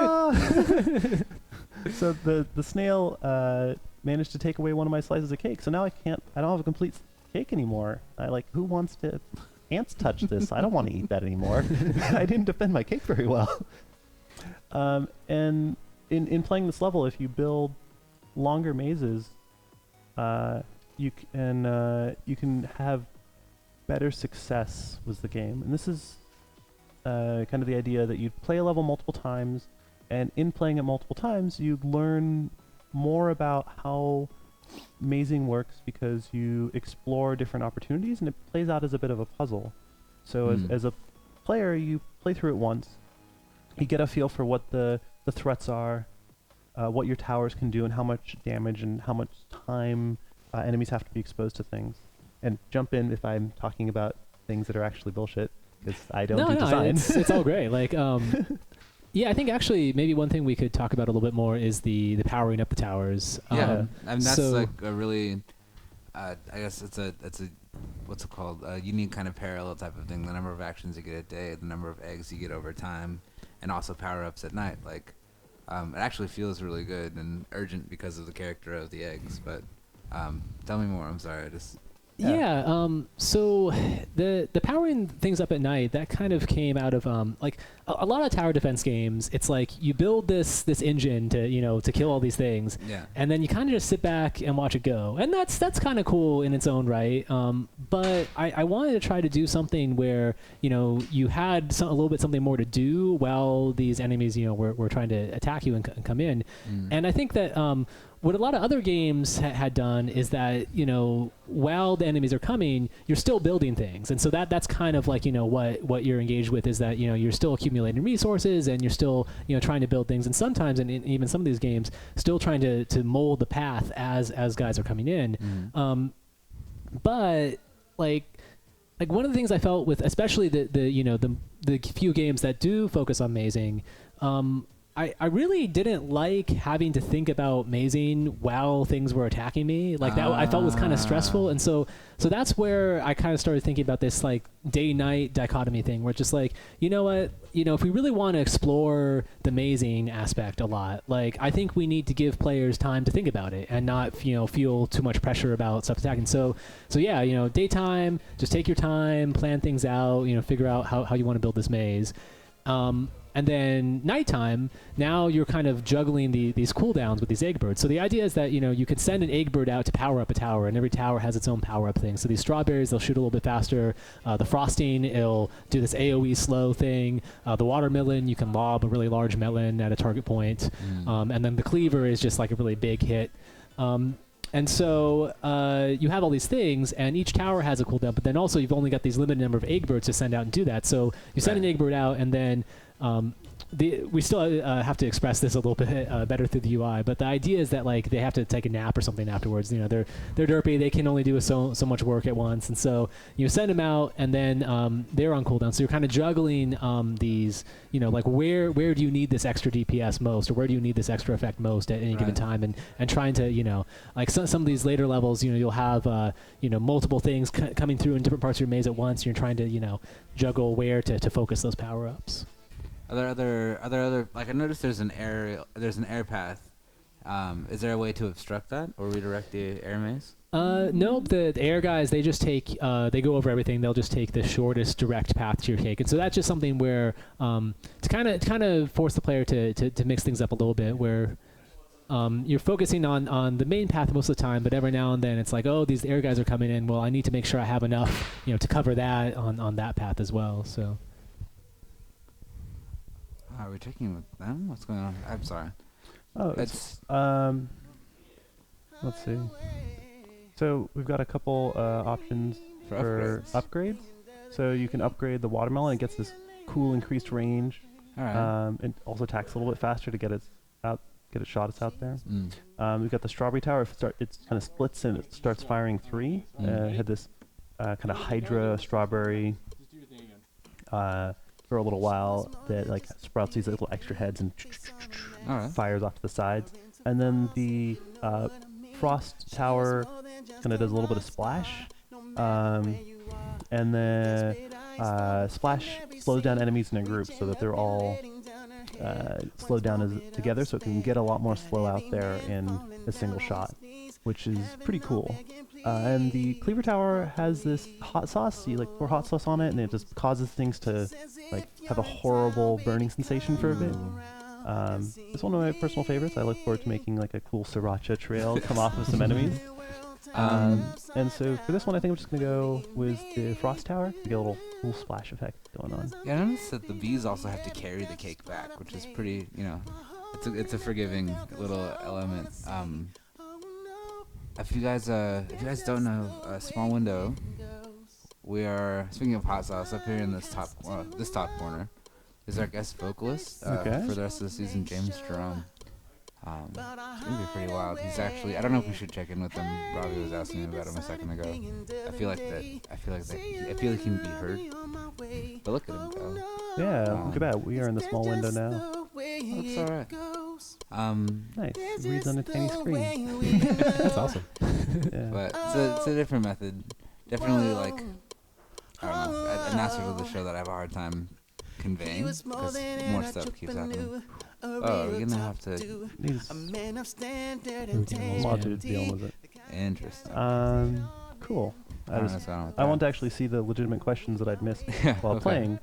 it! So the snail managed to take away one of my slices of cake. So now I don't have a complete cake anymore. Who wants to... Ants touch this. I don't want to eat that anymore. I didn't defend my cake very well. And in playing this level, if you build longer mazes, you can have better success was the game. And this is kind of the idea that you play a level multiple times, and in playing it multiple times, you learn more about how mazing works because you explore different opportunities, and it plays out as a bit of a puzzle. So as a player, you play through it once, you get a feel for what the threats are, what your towers can do, and how much damage and how much time enemies have to be exposed to things. And jump in if I'm talking about things that are actually bullshit, because I don't do design. It's all great. Yeah, I think actually maybe one thing we could talk about a little bit more is the powering up the towers. Yeah, I mean that's so- like a really, I guess it's a what's it called? A unique kind of parallel type of thing. The number of actions you get a day, the number of eggs you get over time, and also power ups at night. It actually feels really good and urgent because of the character of the eggs. But tell me more. I'm sorry, I just. Yeah. So the powering things up at night, that kind of came out of a lot of tower defense games. It's like you build this engine to kill all these things, Yeah. and then you kind of just sit back and watch it go, and that's kind of cool in its own right. But I wanted to try to do something where you had a little bit something more to do while these enemies were trying to attack you and come in, and I think that what a lot of other games had done is that while the enemies are coming, you're still building things, and so that's kind of like what you're engaged with is that you're still accumulating resources and you're still trying to build things, and sometimes and even some of these games still trying to mold the path as guys are coming in. But like one of the things I felt with especially the few games that do focus on mazing, I really didn't like having to think about mazing while things were attacking me. Like that, I thought was kind of stressful, and so that's where I kind of started thinking about this like day-night dichotomy thing, where it's just like, you know what, if we really want to explore the mazing aspect a lot, like I think we need to give players time to think about it and not feel too much pressure about stuff attacking. So yeah, daytime, just take your time, plan things out, figure out how you want to build this maze. And then nighttime, now you're kind of juggling these cooldowns with these egg birds. So the idea is that, you could send an egg bird out to power up a tower, and every tower has its own power up thing. So these strawberries, they'll shoot a little bit faster. The frosting, it'll do this AoE slow thing. The watermelon, you can lob a really large melon at a target point. And then the cleaver is just like a really big hit. And so you have all these things, and each tower has a cooldown, but then also you've only got these limited number of egg birds to send out and do that. So you send an egg bird out, and then we still have to express this a little bit better through the UI, but the idea is that like they have to take a nap or something afterwards. They're derpy, they can only do so much work at once, and so you send them out, and then they're on cooldown. So you're kind of juggling these, like where do you need this extra DPS most, or where do you need this extra effect most at any given time, and trying to like some of these later levels, you'll have multiple things coming through in different parts of your maze at once. You're trying to juggle where to focus those power ups. Are there other like I noticed there's an air path. Is there a way to obstruct that or redirect the air maze? No, the air guys, they just take they go over everything. They'll just take the shortest direct path to your cake, and so that's just something where to kind of force the player to mix things up a little bit, where you're focusing on the main path most of the time, but every now and then it's like, oh, these air guys are coming in. Well, I need to make sure I have enough to cover that on that path as well. So. Are we checking with them? What's going on? I'm sorry. Oh, It's let's see. So we've got a couple options For upgrades. So you can upgrade the watermelon. It gets this cool increased range. all right. It also attacks a little bit faster to get its shots out there. Mm. We've got the strawberry tower. It kind of splits and it starts firing 3. It had this kind of Hydra strawberry for a little while that like sprouts these little extra heads and All right. fires off to the sides. And then the frost tower kind of does a little bit of splash. And then splash slows down enemies in a group so that they're all slowed down together, so it can get a lot more slow out there in a single shot, which is pretty cool. And the cleaver tower has this hot sauce. You like pour hot sauce on it, and it just causes things to like have a horrible burning sensation for a bit. It's one of my personal favorites. I look forward to making like a cool sriracha trail come off of some enemies. And so for this one, I think I'm just gonna go with the frost tower to get a little cool splash effect going on. Yeah, I noticed that the bees also have to carry the cake back, which is pretty, it's a forgiving little element. If you guys don't know, Small Window, we are, speaking of hot sauce, up here in this top corner is our guest vocalist Okay. for the rest of the season, James Jerome. It's gonna be pretty wild. He's actually, I don't know if we should check in with him. Robbie was asking me about him a second ago. I feel like he can be heard. But look at him go. Yeah, look at that. We are in the small window now. Looks alright. Nice. It reads on a tiny screen. That's awesome. Yeah. But it's a different method. Definitely like, I don't know, an aspect of the show that I have a hard time conveying because more stuff keeps happening. Oh, we're gonna have to. Needs a lot to deal with it. Interesting. Cool. I don't know what's going on with I that. want to actually see the legitimate questions that I'd missed Yeah, while okay. playing.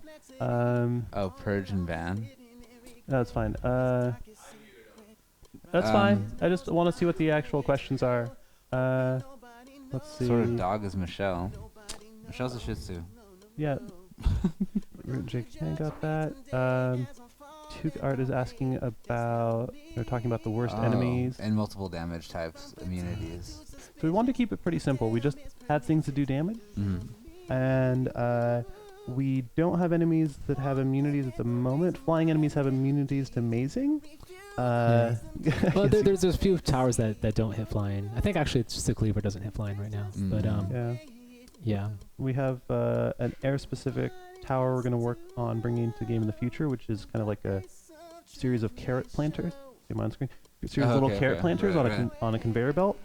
Oh, purge and ban. That's fine. That's fine. I just want to see what the actual questions are. Let's see. Sort of dog is Michelle. Michelle's a Shih Tzu. Yeah. Jake got that. Took Art is asking about. They're talking about the worst enemies. And multiple damage types, immunities. So we wanted to keep it pretty simple. We just had things to do damage, and we don't have enemies that have immunities at the moment. Flying enemies have immunities to mazing. Well, there's a few towers that don't hit flying. I think actually it's just the cleaver doesn't hit flying right now. But yeah. We have an air-specific tower we're going to work on bringing to the game in the future, which is kind of like a series of carrot planters. See them on screen? A series of little carrot planters on a conveyor belt.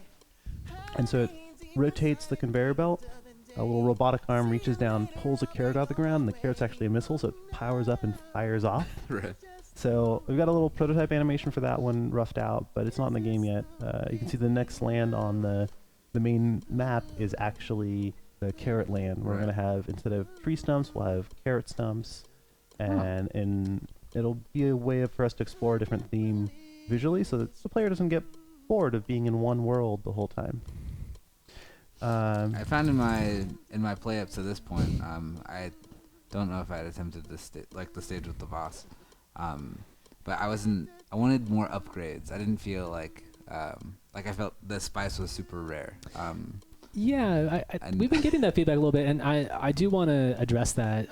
And so it rotates the conveyor belt. A little robotic arm reaches down, pulls a carrot out of the ground, and the carrot's actually a missile, so it powers up and fires off. Right. So we've got a little prototype animation for that one roughed out, but it's not in the game yet. You can see the next land on the main map is actually the carrot land. We're going to have, instead of tree stumps, we'll have carrot stumps, and it'll be a way for us to explore a different theme visually so that the player doesn't get bored of being in one world the whole time. I found in my play up to this point, I don't know if I had attempted the stage with the boss, but I wanted more upgrades. I didn't feel like I felt the spice was super rare. Yeah, we've been getting that feedback a little bit, and I do want to address that.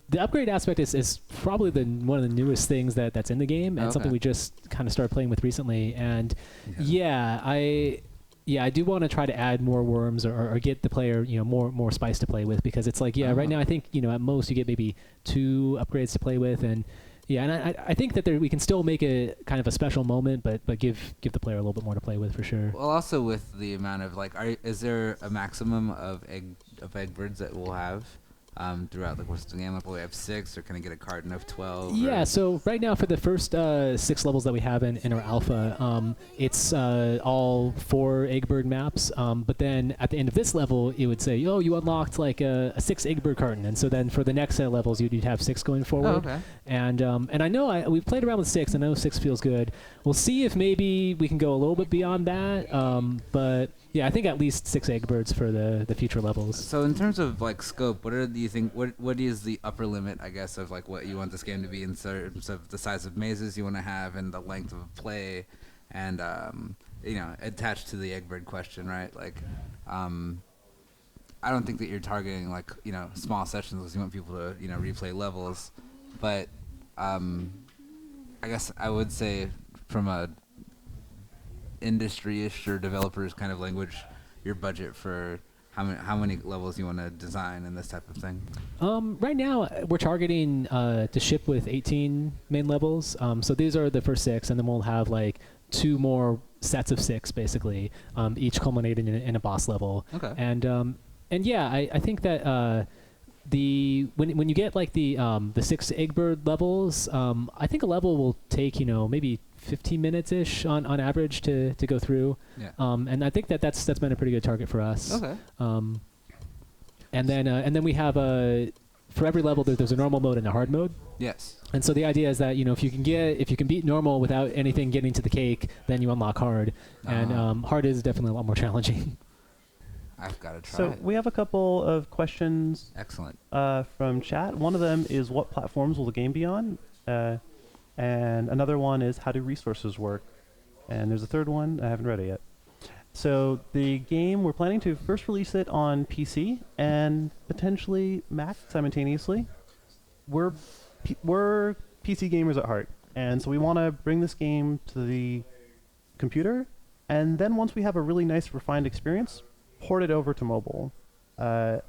The upgrade aspect is probably one of the newest things that's in the game, and something we just kind of started playing with recently. And I do want to try to add more worms or get the player, more spice to play with, because it's like, right now I think, at most you get maybe 2 upgrades to play with, and I think that we can still make a kind of a special moment, but give the player a little bit more to play with for sure. Well, also with the amount of is there a maximum of egg birds that we'll have throughout the course of the game? Like, will we have 6, or can I get a carton of 12? Yeah, so right now for the first 6 levels that we have in our alpha, it's all 4 eggbird maps, but then at the end of this level, it would say, you unlocked like a 6 eggbird carton, and so then for the next set of levels, you'd have 6 going forward. Oh, okay. And I know we've played around with 6, I know 6 feels good. We'll see if maybe we can go a little bit beyond that, but yeah, I think at least 6 eggbirds for the future levels. So in terms of scope, what is the upper limit, I guess, of what you want this game to be in terms of the size of mazes you want to have and the length of play, and attached to the eggbird question, right? I don't think that you're targeting small sessions because you want people to replay levels, but I guess I would say from a industry-ish or developers kind of language, your budget for how many levels you want to design and this type of thing? Right now, we're targeting to ship with 18 main levels. So these are the first 6, and then we'll have 2 more sets of 6, basically, each culminating in a boss level. Okay. And yeah, I think that when you get the 6 eggbird levels, I think a level will take maybe 15 minutes ish on average to go through. Yeah. And I think that's been a pretty good target for us. Okay. And then we have for every level there's a normal mode and a hard mode. Yes. And so the idea is that if you can beat normal without anything getting to the cake, then you unlock hard. And hard is definitely a lot more challenging. I've got to try. So we have a couple of questions. Excellent. From chat. One of them is, what platforms will the game be on? And another one is, how do resources work? And there's a third one, I haven't read it yet. So the game, we're planning to first release it on PC and potentially Mac simultaneously. We're PC gamers at heart, and so we want to bring this game to the computer, and then once we have a really nice refined experience, port it over to mobile. I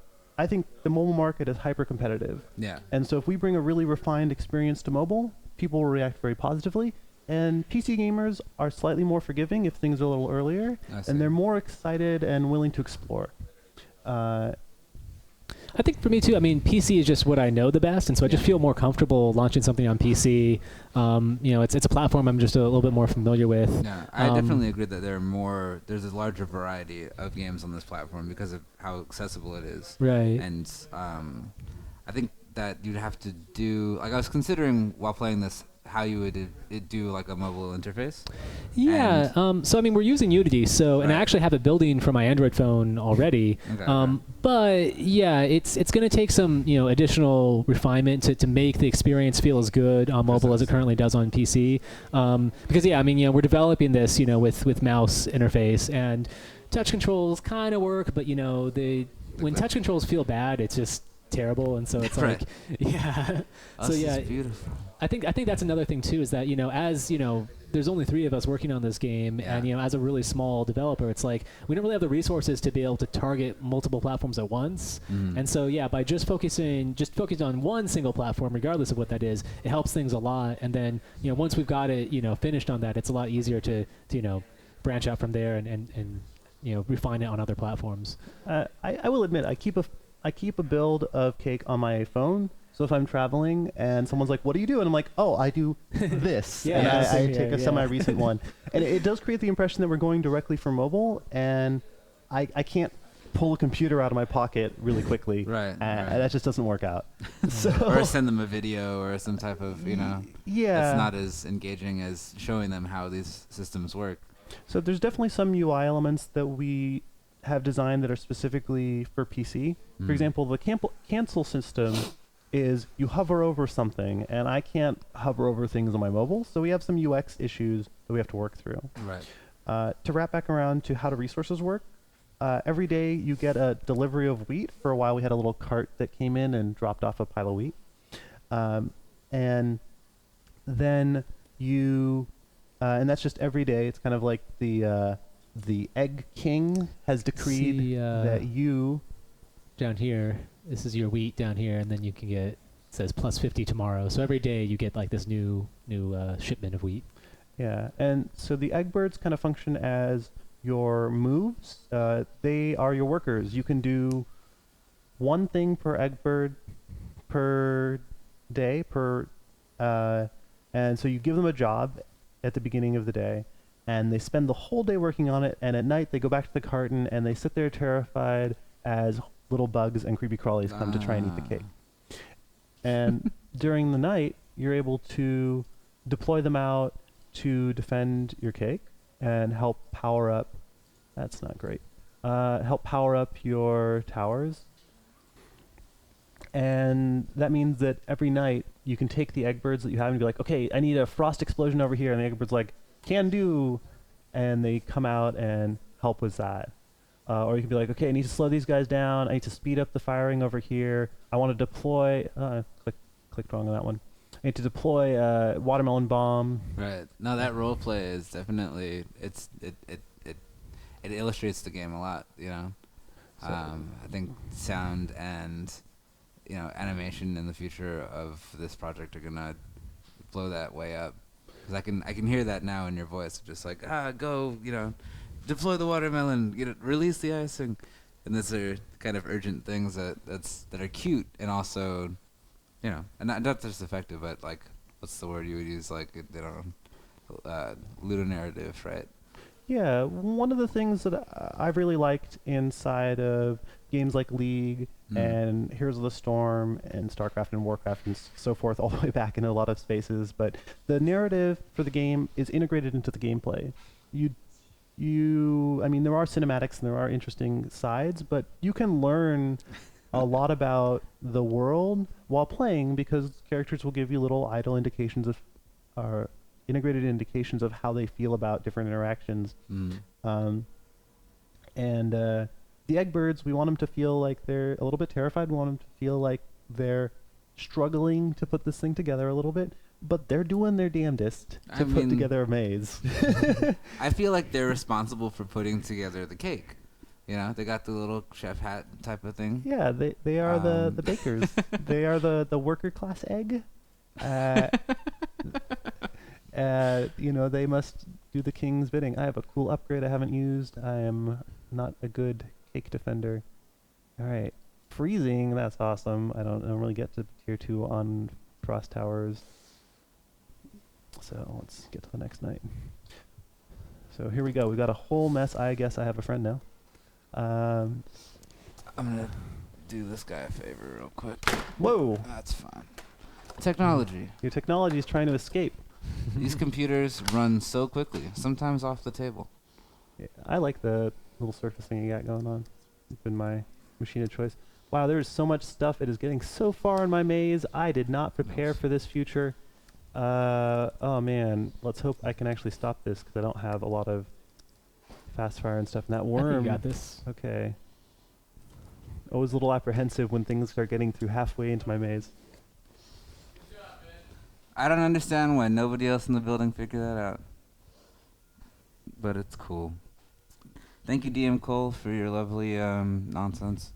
think the mobile market is hyper competitive. Yeah. And so if we bring a really refined experience to mobile, people will react very positively. And PC gamers are slightly more forgiving if things are a little earlier, and they're more excited and willing to explore. I think for me too, PC is just what I know the best, and so I just feel more comfortable launching something on PC. It's a platform I'm just a little bit more familiar with. Yeah, I definitely agree that there's a larger variety of games on this platform because of how accessible it is. Right. And I think that you'd have to do, I was considering while playing this, how you would do a mobile interface. Yeah. So we're using Unity. So and I actually have it building for my Android phone already. Okay. But yeah, it's going to take some additional refinement to make the experience feel as good on mobile as it currently does on PC. Because we're developing this with mouse interface, and touch controls kind of work, but when touch controls feel bad, it's just terrible, and so it's Right. like, yeah. Us So is yeah, beautiful. I think that's another thing too, is that, as there's only 3 of us working on this game, Yeah. and as a really small developer, it's like we don't really have the resources to be able to target multiple platforms at once. Mhm. And so yeah, by just focusing on one single platform, regardless of what that is, it helps things a lot. And then once we've got it finished on that, it's a lot easier to branch out from there and refine it on other platforms. I will admit I keep a build of Cake on my phone. So if I'm traveling and someone's like, "What do you do?" and I'm like, "Oh, I do this," Yeah, and yeah, I same take here, a yeah. semi-recent one, and it does create the impression that we're going directly for mobile, and I can't pull a computer out of my pocket really quickly. Right, right. That just doesn't work out. So Or send them a video or some type of, yeah. it's not as engaging as showing them how these systems work. So there's definitely some UI elements that we have designed that are specifically for PC. For Mm. example, the cancel system is you hover over something, and I can't hover over things on my mobile, so we have some UX issues that we have to work through. Right. To wrap back around to how the resources work, every day you get a delivery of wheat. For a while we had a little cart that came in and dropped off a pile of wheat. And then and that's just every day. It's kind of like the Egg King has decreed See, that you... down here, this is your wheat down here, and then you can get, it says plus 50 tomorrow. So every day you get like this new shipment of wheat. Yeah, and so the egg birds kind of function as your moves. They are your workers. You can do one thing per egg bird per day, and so you give them a job at the beginning of the day, and they spend the whole day working on it, and at night they go back to the carton, and they sit there terrified as little bugs and creepy crawlies come to try and eat the cake. And during the night, you're able to deploy them out to defend your cake and help power up. That's not great. Help power up your towers. And that means that every night you can take the egg birds that you have and be like, okay, I need a frost explosion over here. And the egg bird's like, can do. And they come out and help with that. Or you can be like, okay, I need to slow these guys down. I need to speed up the firing over here. I want to deploy. Clicked wrong on that one. I need to deploy watermelon bomb. Right. No, that role play is definitely it illustrates the game a lot. So- I think sound and animation in the future of this project are gonna blow that way up. 'Cause I can hear that now in your voice, just like go deploy the watermelon, release the icing, and these are kind of urgent things that are cute and also, and not just effective, but like what's the word you would use, like ludonarrative, right? Yeah, one of the things that I've really liked inside of games like League and Heroes of the Storm and StarCraft and Warcraft and so forth, all the way back into a lot of spaces, but the narrative for the game is integrated into the gameplay. I mean, there are cinematics and there are interesting sides, but you can learn a lot about the world while playing because characters will give you little idle indications or integrated indications of how they feel about different interactions. And the egg birds, we want them to feel like they're a little bit terrified. We want them to feel like they're struggling to put this thing together a little bit, but they're doing their damnedest to put together a maze. I feel like they're responsible for putting together the cake. They got the little chef hat type of thing. Yeah, they are the bakers. They are the worker class egg. They must do the king's bidding. I have a cool upgrade I haven't used. I am not a good cake defender. All right. Freezing, that's awesome. I don't really get to tier 2 on Frost Towers. So let's get to the next night. So here we go. We got a whole mess. I guess I have a friend now. I'm gonna do this guy a favor real quick. Whoa! That's fine. Technology. Your technology is trying to escape. These computers run so quickly, sometimes off the table. Yeah, I like the little surface thing you got going on. It's been my machine of choice. Wow, there's so much stuff. It is getting so far in my maze. I did not prepare for this future. Oh man, let's hope I can actually stop this because I don't have a lot of fast fire and stuff. And that I think worm. you got this. Okay. always a little apprehensive when things start getting through halfway into my maze. I don't understand why nobody else in the building figured that out. But it's cool. Thank you, DM Cole, for your lovely nonsense.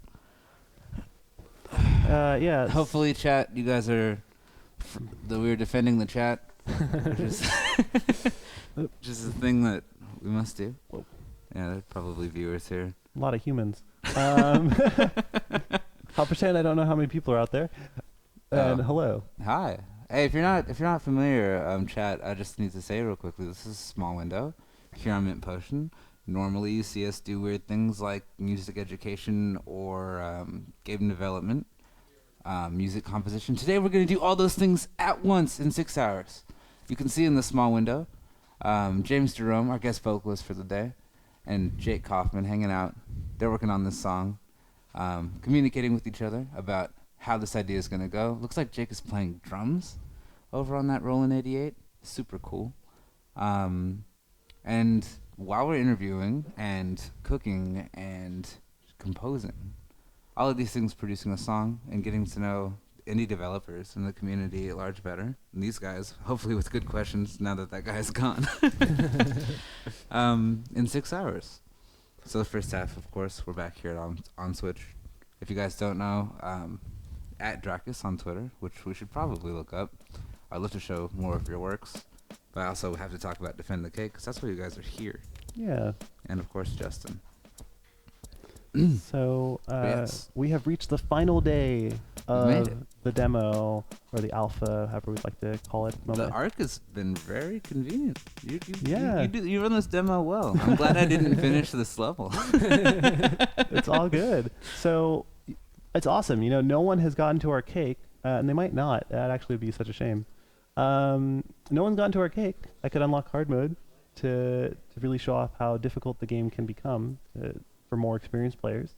Yeah. Hopefully, chat, you guys are... we're defending the chat. which is a thing that we must do. Whoa. Yeah, there's probably viewers here. A lot of humans. I'll pretend I don't know how many people are out there. And hello. Hi. Hey, if you're not familiar, chat, I just need to say real quickly, this is a small window here on Mint Potion. Normally, you see us do weird things like music education or game development, music composition. Today, we're going to do all those things at once in 6 hours. You can see in the small window, James Jerome, our guest vocalist for the day, and Jake Kaufman hanging out. They're working on this song, communicating with each other about how this idea is going to go. Looks like Jake is playing drums over on that Roland 88. Super cool. And while we're interviewing and cooking and composing, all of these things producing a song and getting to know indie developers in the community at large better. And these guys, hopefully with good questions now that that guy's gone, in 6 hours. So the first half, of course, we're back here on Switch. If you guys don't know, at Dracus on Twitter, which we should probably look up. I'd love to show more of your works, but I also have to talk about Defend the Cake, because that's why you guys are here. Yeah. And, of course, Justin. So Yes. we have reached the final day made of it. the demo, or the alpha, however we'd like to call it. The arc has been very convenient. Yeah. You run this demo well. I'm glad I didn't finish this level. It's all good. So it's awesome. You know, no one has gotten to our cake, and they might not. That actually would be such a shame. No one's gotten to our cake. I could unlock hard mode to really show off how difficult the game can become for more experienced players.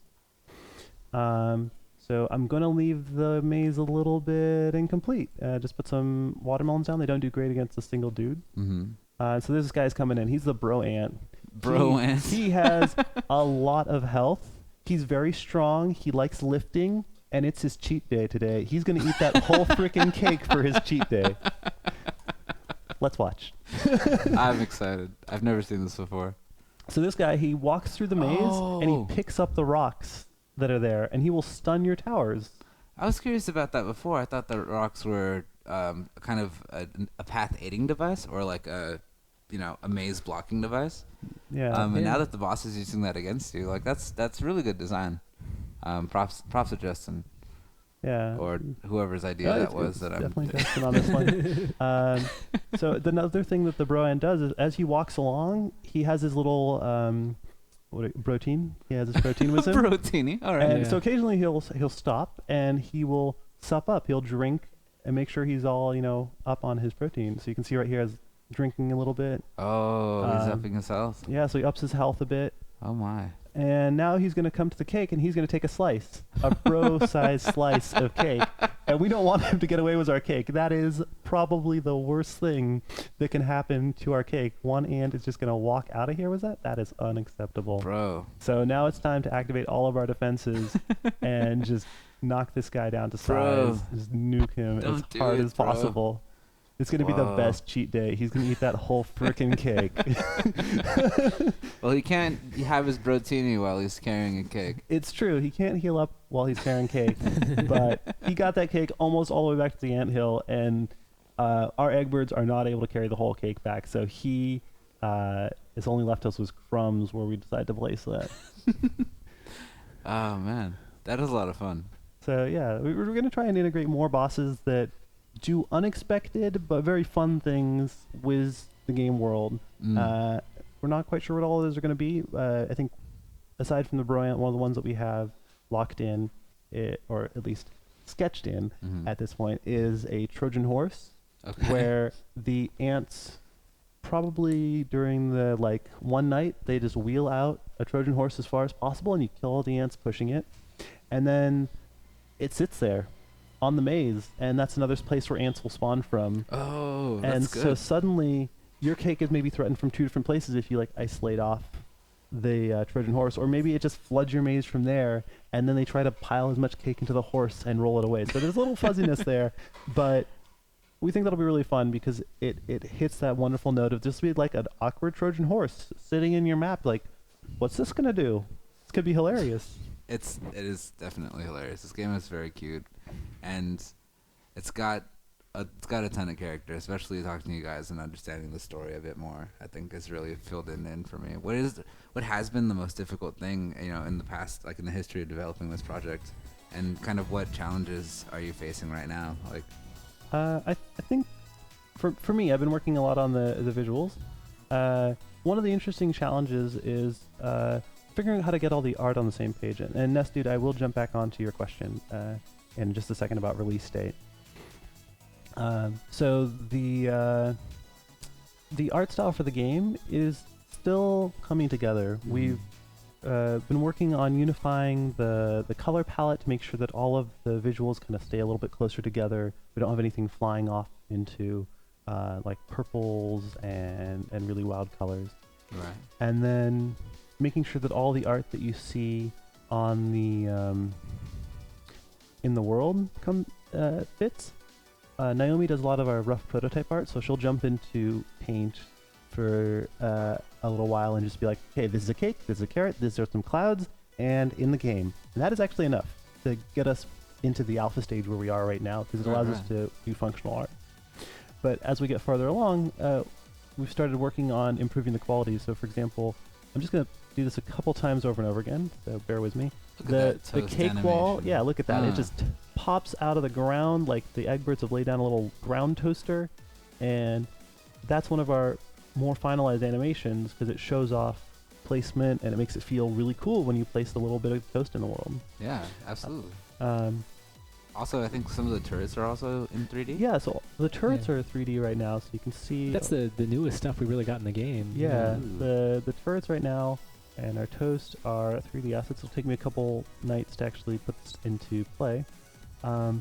So I'm going to leave the maze a little bit incomplete. Just put some watermelons down. They don't do great against a single dude. Mm-hmm. So this guy's coming in. He's the bro ant. Bro ant. He has a lot of health. He's very strong. He likes lifting, and it's his cheat day today. He's going to eat that whole freaking cake for his cheat day. Let's watch. I'm excited. I've never seen this before. So this guy, he walks through the maze, and he picks up the rocks that are there, and he will stun your towers. I was curious about that before. I thought the rocks were kind of a path aiding device, or like a maze blocking device. Yeah. And now that the boss is using that against you, like that's really good design. Props to Justin, Yeah. or whoever's idea that was. That I'm definitely Justin on this one. So the other thing that the Broan does is, as he walks along, he has his little protein. He has his protein with him. Protini. All right. And Yeah. so occasionally he'll stop and he will sup up. He'll drink and make sure he's all up on his protein. So you can see right here, as drinking a little bit. Oh, he's Um, upping his health. Yeah, so he ups his health a bit. Oh my. And now he's going to come to the cake and he's going to take a slice, a bro-sized slice of cake. And we don't want him to get away with our cake. That is probably the worst thing that can happen to our cake. One ant is just going to walk out of here with that. That is unacceptable. Bro. So now it's time to activate all of our defenses and just knock this guy down to Bro. size. Just nuke him Don't as do hard it, as bro. possible. It's going to be the Whoa. best cheat day. He's going to eat that whole frickin' cake. Well, he can't have his brotini while he's carrying a cake. It's true. He can't heal up while he's carrying cake, but he got that cake almost all the way back to the anthill, and our eggbirds are not able to carry the whole cake back. So he is only left us with crumbs where we decide to place that. Oh man, that is a lot of fun. So yeah, we're going to try and integrate more bosses that do unexpected but very fun things with the game world. Mm. We're not quite sure what all of those are going to be. I think aside from the Brilliant, one of the ones that we have locked in, or at least sketched in Mhm. at this point, is a Trojan horse, Okay. where the ants probably during the one night they just wheel out a Trojan horse as far as possible, and you kill all the ants pushing it, and then it sits there on the maze, and that's another place where ants will spawn from. Oh, that's And good. so suddenly your cake is maybe threatened from two different places if you isolate off the Trojan horse, or maybe it just floods your maze from there, and then they try to pile as much cake into the horse and roll it away. So there's a little fuzziness there, but we think that'll be really fun because it hits that wonderful note of just be like an awkward Trojan horse sitting in your map. Like, what's this gonna do? This could be hilarious. It is definitely hilarious. This game is very cute, and it's got a ton of character. Especially talking to you guys and understanding the story a bit more, I think has really filled it in for me. What has been the most difficult thing, in the past, like in the history of developing this project, and kind of what challenges are you facing right now? Like, I think for me, I've been working a lot on the visuals. One of the interesting challenges is figuring out how to get all the art on the same page. And Nest, dude, I will jump back onto your question in just a second about release date. So the art style for the game is still coming together. Mm-hmm. We've been working on unifying the color palette to make sure that all of the visuals kind of stay a little bit closer together. We don't have anything flying off into like purples and really wild colors. right. And then making sure that all the art that you see on the in the world fits. Naomi does a lot of our rough prototype art, so she'll jump into Paint for a little while and just be like, "Okay, this is a cake, this is a carrot, these are some clouds, and in the game." And that is actually enough to get us into the alpha stage where we are right now, because it allows us to do functional art. But as we get farther along, we've started working on improving the quality. So, for example, I'm just going to do this a couple times over and over again, so bear with me. Look at that The toast cake wall, animation. yeah, look at that. It Ah. just pops out of the ground like the Eggbirds have laid down a little ground toaster, and that's one of our more finalized animations because it shows off placement and it makes it feel really cool when you place a little bit of toast in the world. Yeah, absolutely. Um, Also, I think some of the turrets are also in 3D. yeah, so the turrets Yeah. are 3D right now, so you can see. That's the newest stuff we really got in the game. Yeah, Ooh. the turrets right now and our toast are 3D assets. It'll take me a couple nights to actually put this into play. So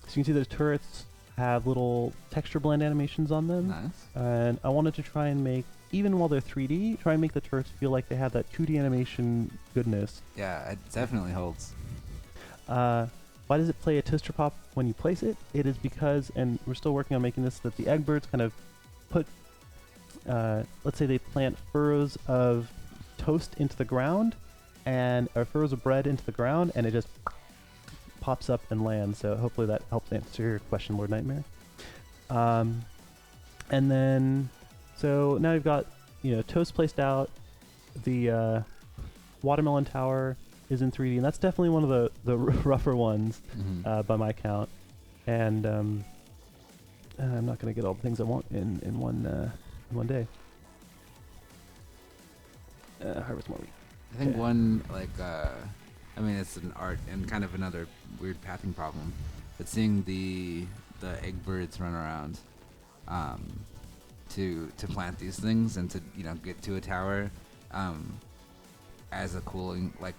you can see the turrets have little texture blend animations on them. Nice. And I wanted to try and make, even while they're 3D, try and make the turrets feel like they have that 2D animation goodness. Yeah, it definitely holds. Why does it play a toaster pop when you place it? It is because, and we're still working on making this, that the Eggbirds kind of put, let's say they plant furrows of toast into the ground, or furrows of bread into the ground, and it just pops up and lands. So hopefully that helps answer your question, Lord Nightmare. And then, so now you've got, toast placed out, the watermelon tower is in 3D, and that's definitely one of the rougher ones by my count. And I'm not going to get all the things I want in one day. Harvest Monkey. I think Yeah. one, it's an art and kind of another weird pathing problem. But seeing the egg birds run around to plant these things and to, get to a tower as a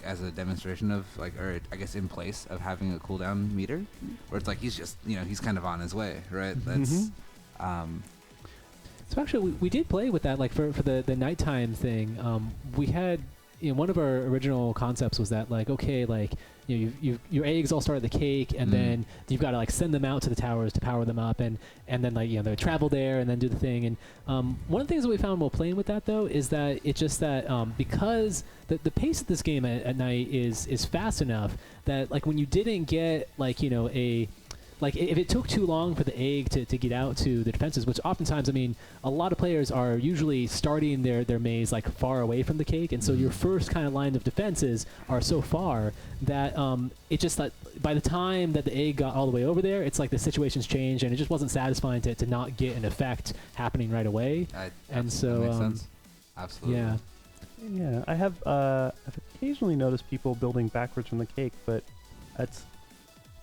as a demonstration of, or I guess in place of having a cooldown meter, where it's like he's just, he's kind of on his way, right? That's, So actually, we did play with that, like for the nighttime thing. We had, one of our original concepts was that, like, okay, like, your eggs all start at the cake, and then you've got to like send them out to the towers to power them up, and then like they travel there and then do the thing. And one of the things that we found while playing with that though is that it's just that because the pace of this game at night is fast enough that like when you didn't get like like if it took too long for the egg to get out to the defenses, which oftentimes, I mean, a lot of players are usually starting their maze like far away from the cake, and so your first kind of line of defenses are so far that it just that by the time that the egg got all the way over there, it's like the situation's changed, and it just wasn't satisfying to not get an effect happening right away. And so, that makes sense. Absolutely. Yeah. Yeah, I've occasionally noticed people building backwards from the cake, but that's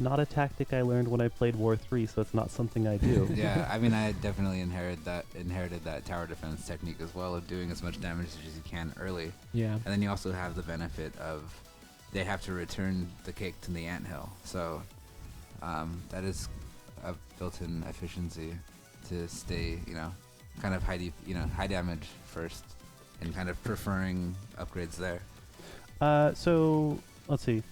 not a tactic I learned when I played War 3, so it's not something I do. Yeah, I mean, I definitely inherited that tower defense technique as well, of doing as much damage as you can early. Yeah. And then you also have the benefit of they have to return the cake to the anthill. So that is a built-in efficiency to stay, kind of high damage first and kind of preferring upgrades there. So let's see.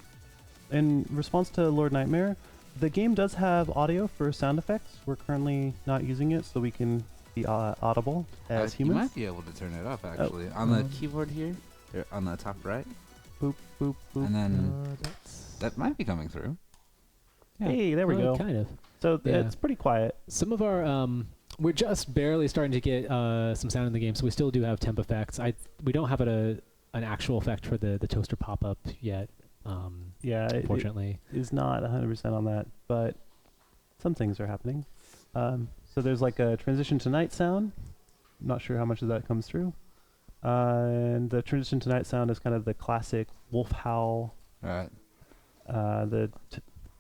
In response to Lord Nightmare, the game does have audio for sound effects. We're currently not using it, so we can be audible as You humans. might be able to turn it up actually on the keyboard here, or on the top right, Boop boop boop. and then that might be coming through. Hey, there we Well, go. Kind of. So Yeah. it's pretty quiet. Some of our we're just barely starting to get some sound in the game, so we still do have temp effects. We don't have an actual effect for the toaster pop up yet. Yeah, it Unfortunately. is not 100% on that, but some things are happening. So there's like a transition to night sound. I'm not sure how much of that comes through. And the transition to night sound is kind of the classic wolf howl. All right. The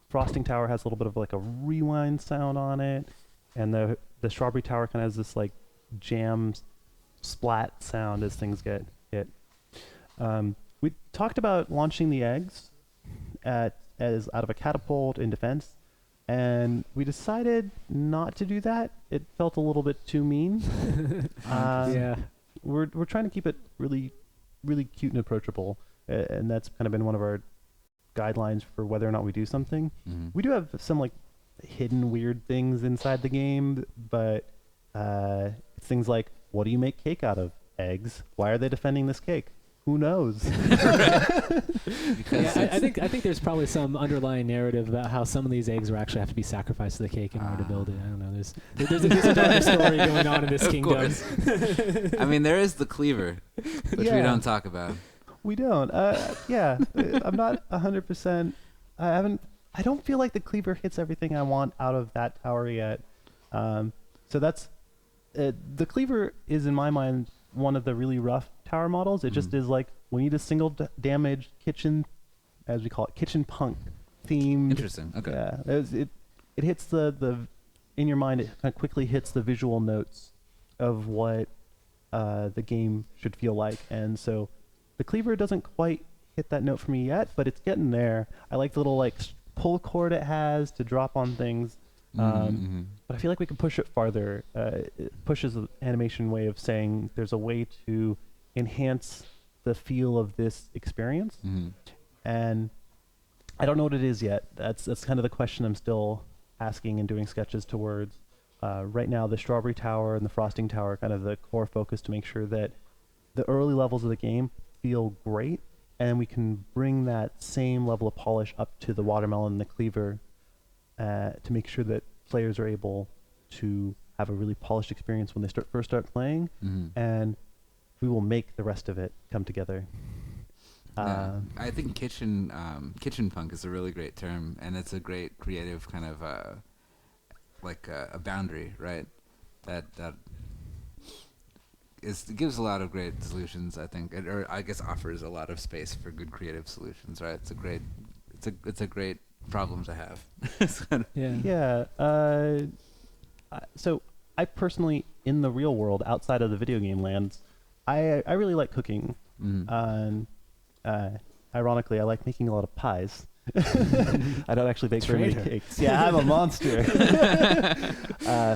frosting tower has a little bit of like a rewind sound on it, and the strawberry tower kind of has this like jam splat sound as things get hit. We talked about launching the eggs as out of a catapult in defense, and we decided not to do that. It felt a little bit too mean. Yeah. We're trying to keep it really, really cute and approachable, and that's kind of been one of our guidelines for whether or not we do something. Mm-hmm. We do have some like hidden weird things inside the game, but it's things like, what do you make cake out of? Eggs. Why are they defending this cake? Who knows? Yeah, I think there's probably some underlying narrative about how some of these eggs will actually have to be sacrificed to the cake in order to build it. I don't know. There's a darker story going on in this Of kingdom. course. I mean, there is the cleaver, which we Yeah. don't talk about. We don't. Yeah, I'm not 100%. I don't feel like the cleaver hits everything I want out of that tower yet. So that's the cleaver is in my mind one of the really rough tower models. It just is like, we need a single damage kitchen, as we call it, kitchen punk themed. Interesting. Okay. Yeah, it hits the in your mind. It kind of quickly hits the visual notes of what the game should feel like, and so the cleaver doesn't quite hit that note for me yet, but it's getting there. I like the little like pull cord it has to drop on things. But I feel like we can push it farther. It pushes the animation way of saying there's a way to enhance the feel of this experience, and I don't know what it is yet. That's kind of the question I'm still asking and doing sketches towards. Right now, the Strawberry Tower and the Frosting Tower are kind of the core focus to make sure that the early levels of the game feel great, and we can bring that same level of polish up to the Watermelon and the Cleaver to make sure that players are able to have a really polished experience when they first start playing, and we will make the rest of it come together. Yeah. I think kitchen punk is a really great term, and it's a great creative kind of like a boundary, right? That it gives a lot of great solutions. I think, or I guess offers a lot of space for good creative solutions, right? It's a great problem to have. Yeah. Yeah. So I personally, in the real world, outside of the video game lands, I really like cooking. And ironically, I like making a lot of pies. I don't actually bake very many Traitor. cakes. Yeah, I'm a monster.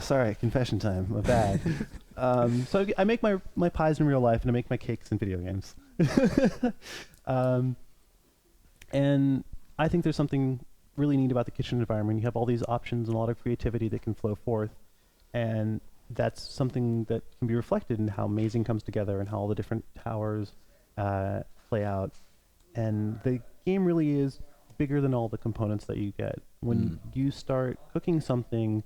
Sorry, confession time. My bad. So I make my pies in real life, and I make my cakes in video games. And I think there's something really neat about the kitchen environment. You have all these options and a lot of creativity that can flow forth, and that's something that can be reflected in how Mazing comes together and how all the different towers play out. And the game really is bigger than all the components that you get. When you start cooking something,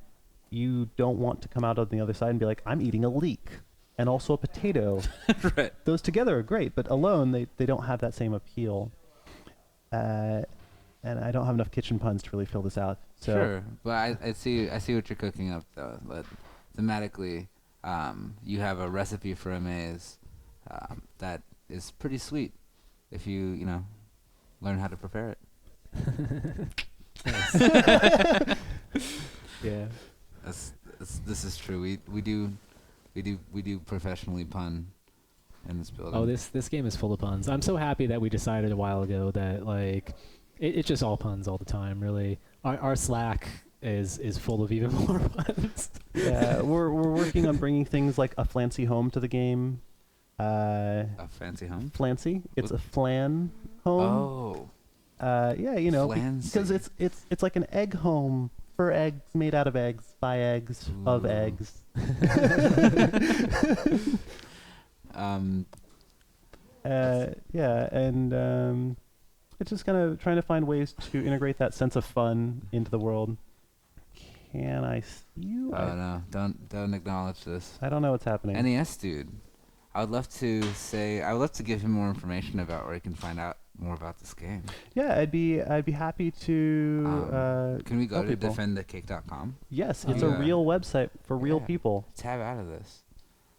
you don't want to come out on the other side and be like, I'm eating a leek and also a potato. Right. Those together are great, but alone they don't have that same appeal. And I don't have enough kitchen puns to really fill this out. So Sure, but I see what you're cooking up though. But thematically, you have a recipe for a maze that is pretty sweet if you learn how to prepare it. yeah. This is true. We do professionally pun in this building. Oh, this game is full of puns. I'm so happy that we decided a while ago that like it's just all puns all the time. Really, our Slack is full of even more puns. Yeah, we're working on bringing things like a Flancy home to the game. A fancy home. Flancy. It's a flan home. Oh. Yeah, you know, because Flancy. it's like an egg home for eggs, made out of eggs, by eggs, of Ooh. eggs. Yeah, and it's just kind of trying to find ways to integrate that sense of fun into the world. Can I see you? Oh no! Don't acknowledge this. I don't know what's happening. NES dude. I would love to give him more information about where he can find out more about this game. Yeah, I'd be happy to. Can we go tell to people. defendthecake.com? Yes, Oh, it's yeah. a real website for real Yeah. people. Tab out of this.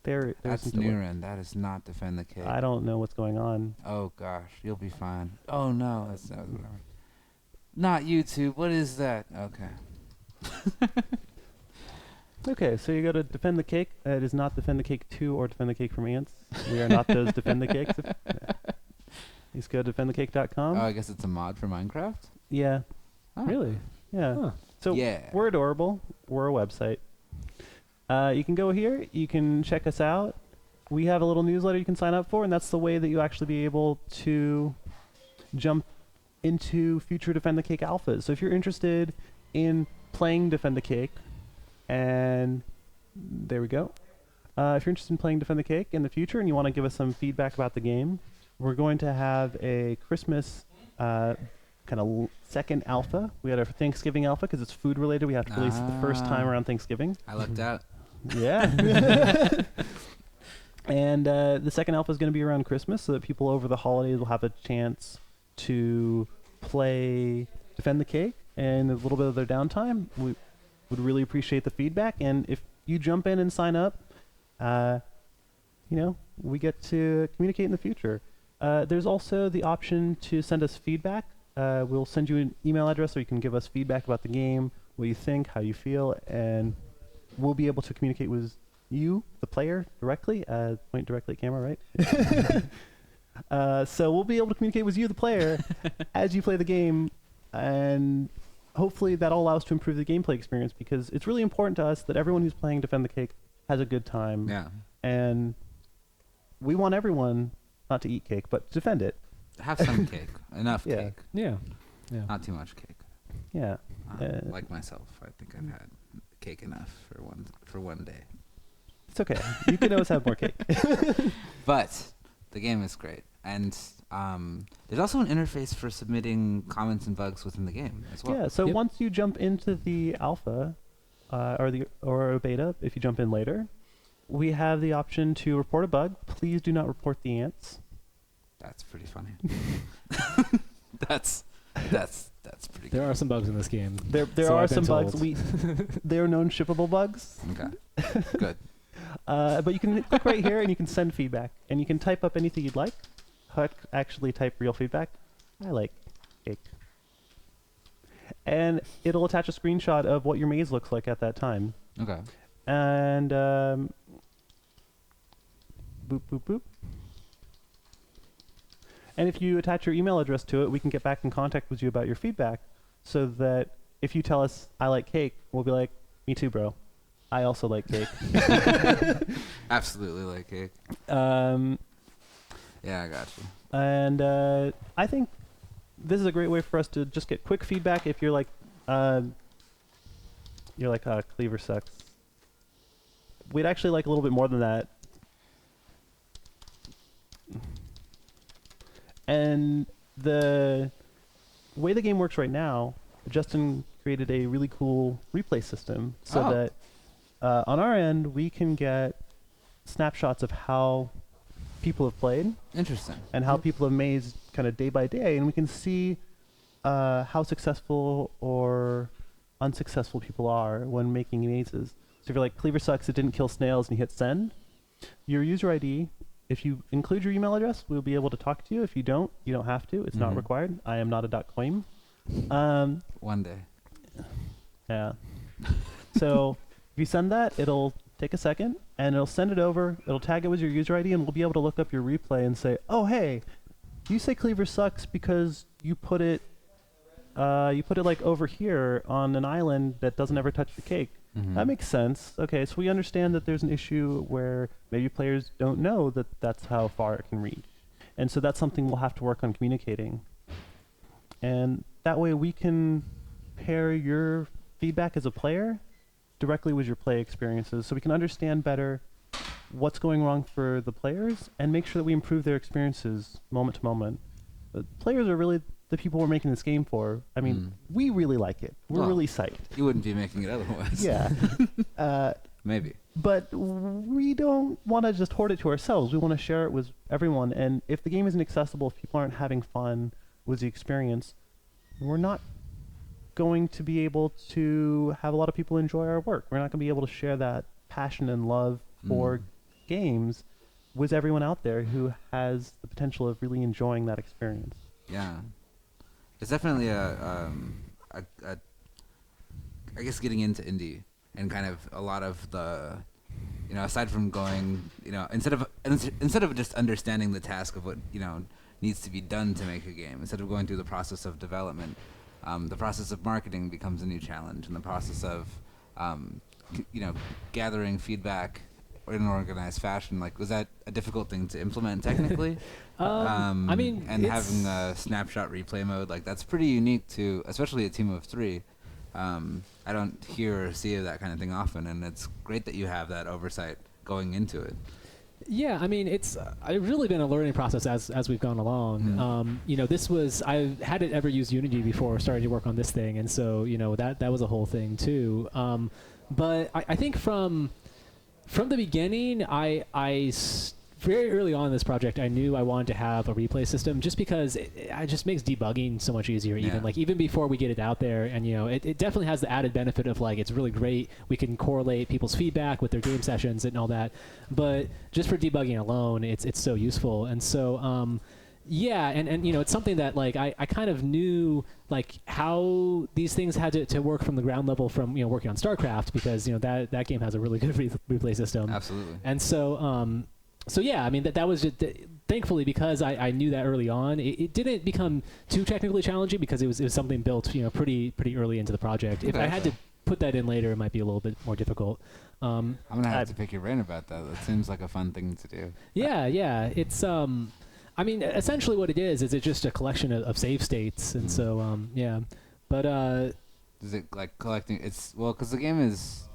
There's That's Niren. That is not Defend the Cake. I don't know what's going on. Oh gosh, you'll be fine. Oh no, that's not YouTube. What is that? Okay. Okay, so you go to Defend the Cake. It is not Defend the Cake 2 or Defend the Cake from Ants. We are not those Defend the Cakes. Please go to defendthecake.com. Oh, I guess it's a mod for Minecraft. Yeah, Oh. Really? yeah. Huh. So Yeah. we're adorable. We're a website. You can go here. You can check us out. We have a little newsletter you can sign up for, and that's the way that you actually be able to jump into future Defend the Cake alphas. So if you're interested in playing Defend the Cake, and there we go. If you're interested in playing Defend the Cake in the future and you want to give us some feedback about the game, we're going to have a Christmas kind of second alpha. We had our Thanksgiving alpha because it's food related. We have to release it the first time around Thanksgiving. I lucked out. Yeah. And the second alpha is going to be around Christmas so that people over the holidays will have a chance to play Defend the Cake and a little bit of their downtime. We would really appreciate the feedback. And if you jump in and sign up, we get to communicate in the future. There's also the option to send us feedback. We'll send you an email address so you can give us feedback about the game, what you think, how you feel, and we'll be able to communicate with you, the player, directly. Point directly at camera, right? So we'll be able to communicate with you, the player, as you play the game, and hopefully that'll allow us to improve the gameplay experience because it's really important to us that everyone who's playing Defend the Cake has a good time. Yeah. And we want everyone not to eat cake, but to defend it. Have some cake. Enough Yeah. cake. Yeah. Not too much cake. Yeah. Like myself, I think I've had cake enough for one day. It's okay. You can always have more cake. But the game is great, and there's also an interface for submitting comments and bugs within the game as well. Yeah, so Yep. once you jump into the alpha or a beta, if you jump in later, we have the option to report a bug. Please do not report the ants. That's pretty funny. that's pretty good. There are some bugs in this game. There So are I've some been bugs. told. They are known shippable bugs. Okay. Good. But you can click right here and you can send feedback. And you can type up anything you'd like. Actually type real feedback. I like cake. And it'll attach a screenshot of what your maze looks like at that time. Okay. And boop, boop, boop. And if you attach your email address to it, we can get back in contact with you about your feedback so that if you tell us, I like cake, we'll be like, me too, bro. I also like cake. Absolutely like cake. Yeah, I got you. And I think this is a great way for us to just get quick feedback if you're like, Cleaver sucks. We'd actually like a little bit more than that. And the way the game works right now, Justin created a really cool replay system so Oh. that on our end, we can get snapshots of how people have played Interesting. and how people have mazed kind of day by day, and we can see how successful or unsuccessful people are when making mazes. So if you're like, Cleaver sucks, it didn't kill snails, and you hit send, your user ID, if you include your email address, we'll be able to talk to you. If you don't, you don't have to. It's not Mhm. required. I am not a .coin. One day. Yeah. So if you send that, it'll take a second, and it'll send it over. It'll tag it with your user ID, and we'll be able to look up your replay and say, oh, hey, you say Cleaver sucks because you put it like over here on an island that doesn't ever touch the cake. That makes sense. Okay, so we understand that there's an issue where maybe players don't know that that's how far it can reach. And so that's something we'll have to work on communicating. And that way we can pair your feedback as a player directly with your play experiences so we can understand better what's going wrong for the players and make sure that we improve their experiences moment to moment. The players are really the people we're making this game for. I mean, we really like it. We're Well, really psyched. You wouldn't be making it otherwise. Yeah. Maybe. But we don't want to just hoard it to ourselves. We want to share it with everyone. And if the game isn't accessible, if people aren't having fun with the experience, we're not going to be able to have a lot of people enjoy our work. We're not going to be able to share that passion and love for games with everyone out there who has the potential of really enjoying that experience. Yeah. It's definitely I guess getting into indie and kind of a lot of the, aside from going, instead of just understanding the task of what, needs to be done to make a game, instead of going through the process of development, the process of marketing becomes a new challenge, and the process of, gathering feedback in an organized fashion. Like, was that a difficult thing to implement technically? I mean, and it's- having a snapshot replay mode, like that's pretty unique to, especially a team of 3. I don't hear or see that kind of thing often, and it's great that you have that oversight going into it. Yeah, I mean, it's really been a learning process as we've gone along. This was, I hadn't ever used Unity before starting to work on this thing, and so that was a whole thing too. But I think from the beginning, very early on in this project, I knew I wanted to have a replay system just because it just makes debugging so much easier. Even before we get it out there, and it definitely has the added benefit of it's really great. We can correlate people's feedback with their game sessions and all that. But just for debugging alone, it's so useful. And so it's something that I kind of knew how these things had to work from the ground level from working on StarCraft, because that game has a really good replay system. Absolutely. And so. I mean that was just, thankfully, because I knew that early on, it didn't become too technically challenging because it was something built pretty early into the project. If I had to put that in later, it might be a little bit more difficult. I'm gonna have to pick your brain about that. That seems like a fun thing to do. Yeah, it's I mean, essentially what it is it's just a collection of save states, and so but is it like collecting? It's because the game is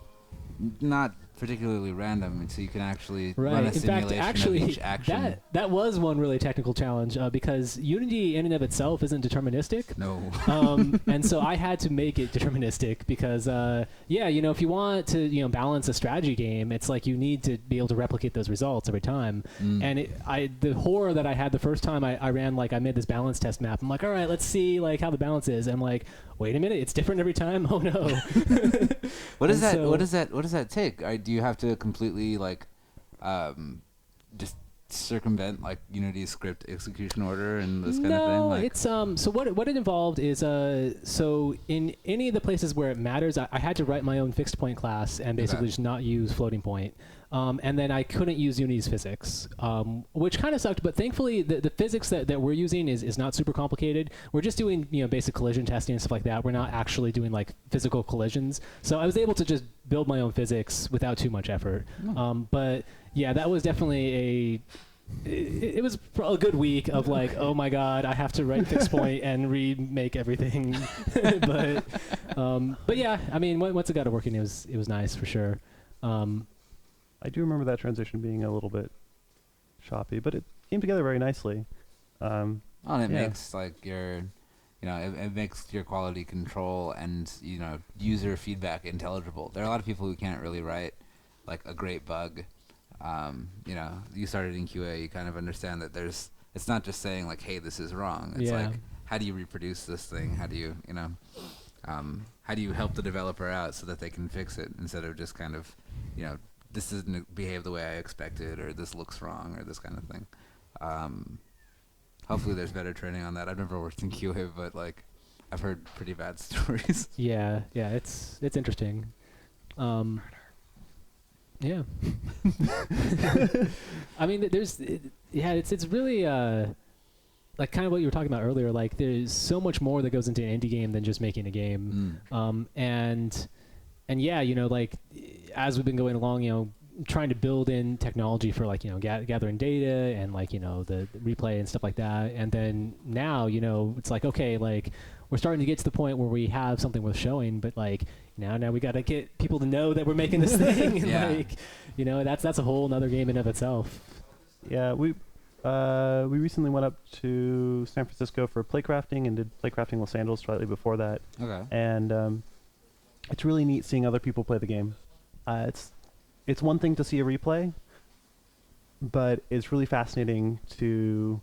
not particularly random, so you can actually run a simulation of each action. That was one really technical challenge because Unity in and of itself isn't deterministic. No. And so I had to make it deterministic because if you want to balance a strategy game, it's you need to be able to replicate those results every time. And the horror that I had the first time I ran, I made this balance test map. I'm like, all right, let's see how the balance is. And I'm like, wait a minute, it's different every time. Oh no. What does that take? Do you have to completely just circumvent Unity's script execution order and this kind of thing? It's so what it involved is so in any of the places where it matters, I had to write my own fixed point class and basically just not use floating point. And then I couldn't use Unity's physics, which kind of sucked. But thankfully, the physics that we're using is not super complicated. We're just doing basic collision testing and stuff like that. We're not actually doing physical collisions. So I was able to just build my own physics without too much effort. But yeah, that was definitely it was a good week of oh my god, I have to write fixed point and remake everything. but yeah, I mean, once it got it working, it was nice for sure. I do remember that transition being a little bit choppy, but it came together very nicely. And it makes your, it makes your quality control and user feedback intelligible. There are a lot of people who can't really write a great bug. You started in QA, you kind of understand that it's not just saying hey, this is wrong. It's how do you reproduce this thing? How do you how do you help the developer out so that they can fix it instead of just kind of this doesn't behave the way I expected, or this looks wrong, or this kind of thing. Hopefully there's better training on that. I've never worked in QA, but I've heard pretty bad stories. Yeah, it's interesting. Yeah. I mean, it's really kind of what you were talking about earlier. There's so much more that goes into an indie game than just making a game. And and yeah, like as we've been going along, trying to build in technology for like gathering data and like the replay and stuff like that, and then now it's like, okay, like we're starting to get to the point where we have something worth showing, but like now we got to get people to know that we're making this thing, and Yeah. like that's a whole another game in of itself. Yeah, we recently went up to San Francisco for playcrafting and did playcrafting Los Angeles slightly before that, Okay. and it's really neat seeing other people play the game. It's one thing to see a replay, but it's really fascinating to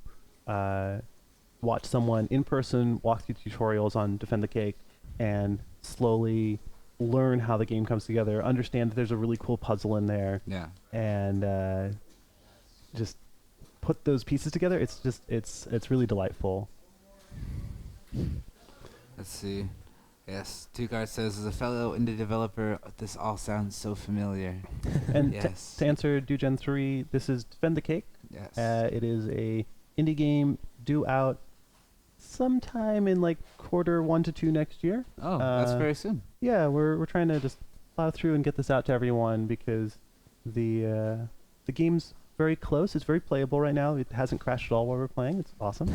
watch someone in person walk through tutorials on Defend the Cake and slowly learn how the game comes together, understand that there's a really cool puzzle in there, Yeah. and just put those pieces together. It's really delightful. Let's see. Yes, Two Guards says, as a fellow indie developer, this all sounds so familiar. And Yes. to answer Dugen 3, this is Defend the Cake. Yes. It is a indie game due out sometime in like quarter 1 to 2 next year. Oh, that's very soon. Yeah, we're trying to just plow through and get this out to everyone because the game's very close. It's very playable right now. It hasn't crashed at all while we're playing. It's awesome.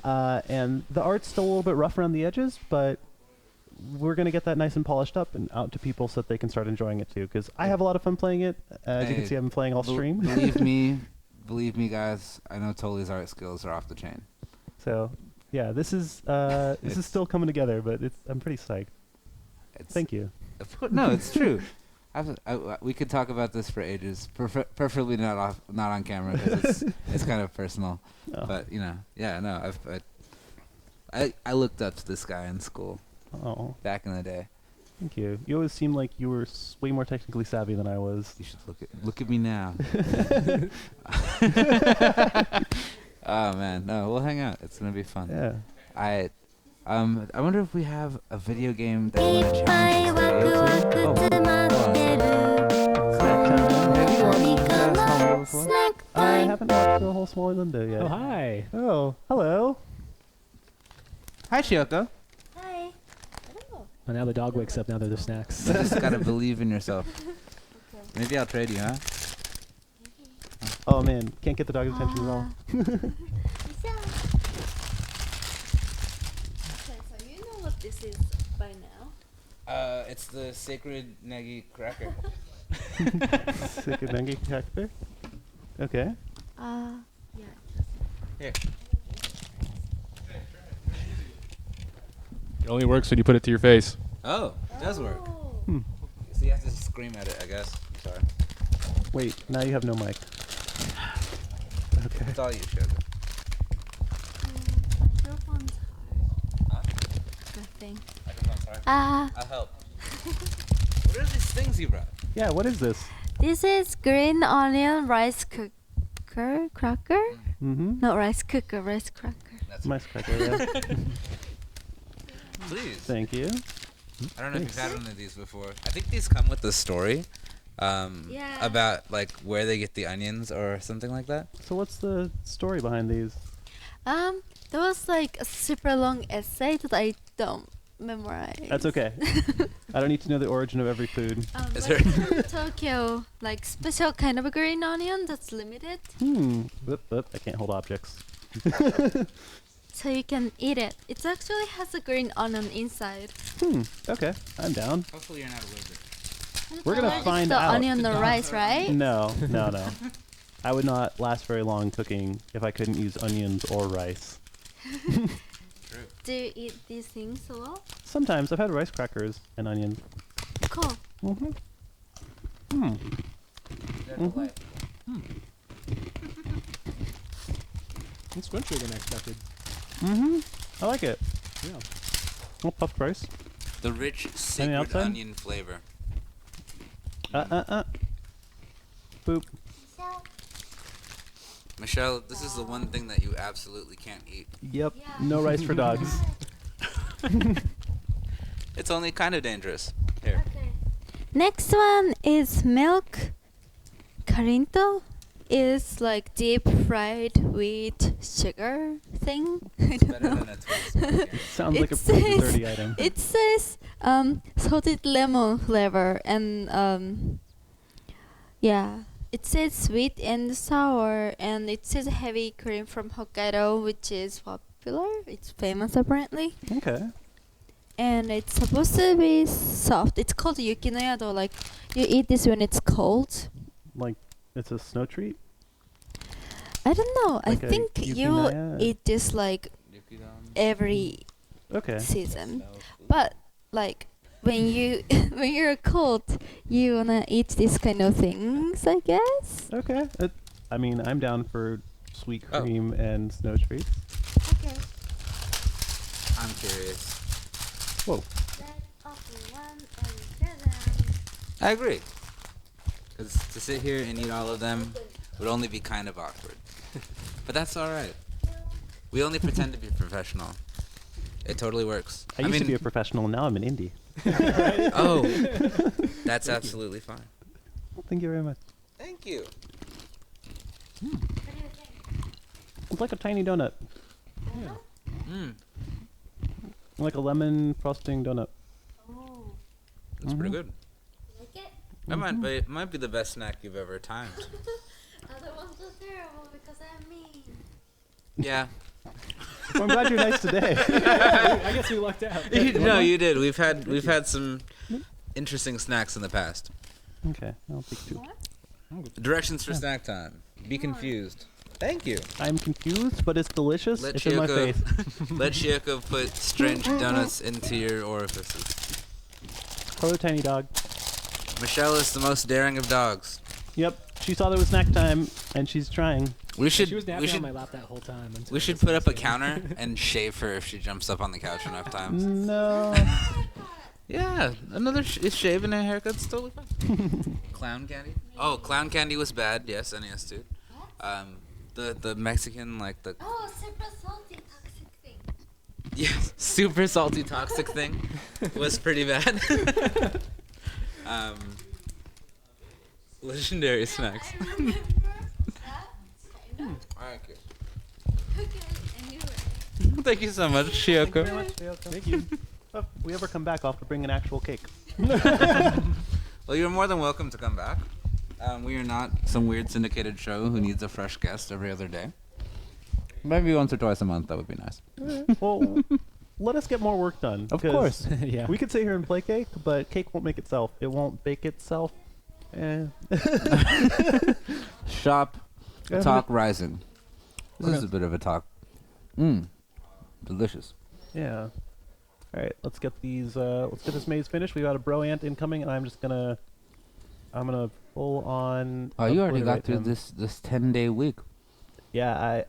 And the art's still a little bit rough around the edges, but we're going to get that nice and polished up and out to people so that they can start enjoying it too, because I have a lot of fun playing it. As you can Hey, see, I've been playing all stream. Believe me, guys. I know Toli's art skills are off the chain. So, yeah, this is still coming together, but I'm pretty psyched. It's, Thank you. No, it's true. We could talk about this for ages. Preferably not on camera because it's kind of personal. Oh. But I looked up to this guy in school Oh, back in the day. thank you. You always seemed like you were way more technically savvy than I was. You should look at me now. Oh man, no, we'll hang out. It's gonna be fun. Yeah. I wonder if we have a video game that we want to challenge us to. Have you watched Small World before? I haven't watched the whole Small Window yet. Oh, hi. Oh, hello. Hi, Chioko. Hi. Oh, now the dog wakes up. Now they're the snacks. You just gotta believe in yourself. Maybe I'll trade you, huh? Oh man, can't get the dog's attention at all. Okay, so you know what this is by now. It's the sacred Negi cracker. Sick of dengue cactus. Okay. Yeah. Here. It only works when you put it to your face. Oh, it does work. Hmm. So you have to scream at it, I guess. Sorry. Wait, now you have no mic. Okay. It's all you, Chioko. Microphone's hard. Huh? Nothing. I'll help. What are these things you brought? Yeah, what is this? This is green onion rice cracker. Mm-hmm. No, rice cracker. That's Mice cracker, yeah. Please. Thank you. I don't know if you've had one of these before. I think these come with a story. Yeah. About like where they get the onions or something like that. So what's the story behind these? There was like a super long essay that I don't memorize. That's okay. I don't need to know the origin of every food. Is Like in Tokyo, like special kind of a green onion that's limited, Whoop, whoop. I can't hold objects. so you can eat it. It actually has a green onion inside. Okay, I'm down. Hopefully you're not allergic. We're gonna Allergic find to out. onion or rice, right? No. I would not last very long cooking if I couldn't use onions or rice. Do you eat these things a lot? Sometimes I've had rice crackers and onions. Cool. Mm-hmm. It's crunchier than I expected. Mm-hmm. I like it. Yeah. Oh, puffed rice. The rich sacred outside? onion flavor. Boop. Michelle, this is the one thing that you absolutely can't eat. Yep. No rice for dogs. It's only kind of dangerous. Here. Okay. Next one is milk. Karinto is like deep fried wheat sugar thing. thing. I don't Better know. than a twist. Sounds It like a pretty says- dirty item. It says salted lemon flavor and yeah, it says sweet and sour, and it says heavy cream from Hokkaido, which is popular. It's famous apparently, Okay. and it's supposed to be soft. It's called Yukinoyado. Like you eat this when it's cold. Like it's a snow treat. I don't know. Like I a think you Yukinaya? eat this like every Okay. season, but like when you when you're cold, you wanna eat these kind of things, I guess. Okay. I mean, I'm down for sweet Oh. cream and snow treats. Okay. I'm curious. Whoa. I agree. Because to sit here and eat all of them would only be kind of awkward. But that's all right. We only pretend to be professional. It totally works. I used to be a professional, and now I'm an indie. Oh, that's absolutely fine. Thank you very much. Thank you. It's like a tiny donut, Mm, like a lemon frosting donut. that's pretty Mhm. good. It might be the best snack you've ever timed. Other ones are terrible because I'm mean. Yeah. Well, I'm glad you're nice today. I guess we lucked out. No, you did. We've had some interesting snacks in the past. Okay, I'll take two. Directions for snack time. Be confused. Thank you. I'm confused, but it's delicious. Let It's in my face. Let Chieko put strange donuts into your orifices. Hello, tiny dog. Michelle is the most daring of dogs. Yep, she saw there was snack time, and she's trying. We should She was we napping on should my lap that whole time. until we should this put up a episode. counter and shave her if she jumps up on the couch enough times. No. Yeah, another shave and a haircut's totally fine. Clown candy? Oh, clown candy was bad. Yes, NES dude. The Mexican like the Oh, super salty toxic thing. yes, super salty toxic thing was pretty bad. Legendary snacks. I remember that. Kind of. Okay. Okay, anyway. Thank you so much, Thank you Chieko. very much. Thank you. If we ever come back, I'll have to bring an actual cake. Well, you're more than welcome to come back. We are not some weird syndicated show who needs a fresh guest every other day. Maybe once or twice a month, that would be nice. Well, let us get more work done. Of 'cause course. Yeah. We could sit here and play cake, but cake won't make itself. It won't bake itself. Shop Yeah, Talk Rising. This Okay. is a bit of a talk. Delicious. Yeah. All right, let's get these. Let's get this maze finished. We got a bro ant incoming, and I'm gonna full on. Oh, you already got obliterate through him. this 10-day week. Yeah,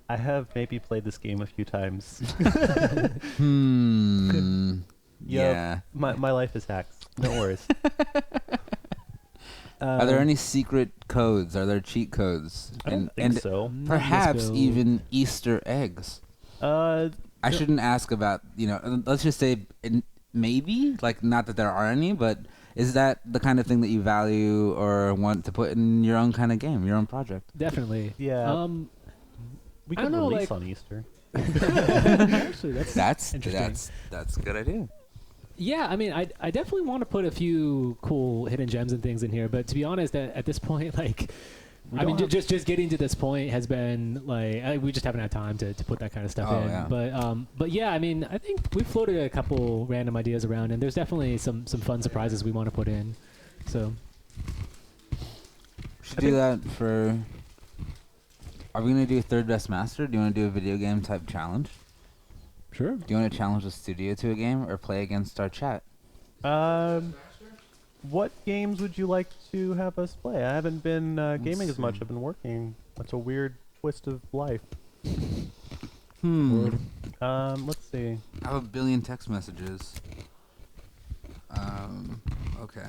I have maybe played this game a few times. Yeah. My life is hacks. No worries. Are there any secret codes? Are there cheat codes? I don't think so. Perhaps Bill. even Easter eggs. Uh, I No. shouldn't ask about, let's just say maybe, like, not that there are any, but is that the kind of thing that you value or want to put in your own kind of game, your own project? Definitely. yeah, we I could don't know, release like- on Easter. Actually, that's interesting. That's a good idea. Yeah, I mean, I definitely want to put a few cool hidden gems and things in here, but to be honest, at this point, like, We I mean, don't have- just getting to this point has been like we just haven't had time to put that kind of stuff Oh, in. yeah. But yeah, I mean, I think we floated a couple random ideas around, and there's definitely some fun surprises we want to put in. So Should do that for. Are we gonna do third best master? Do you want to do a video game type challenge? sure. Do you want to challenge the studio to a game or play against our chat? What games would you like to have us play? I haven't been gaming as much. see. I've been working. That's a weird twist of life. Let's see. I have a billion text messages. Okay.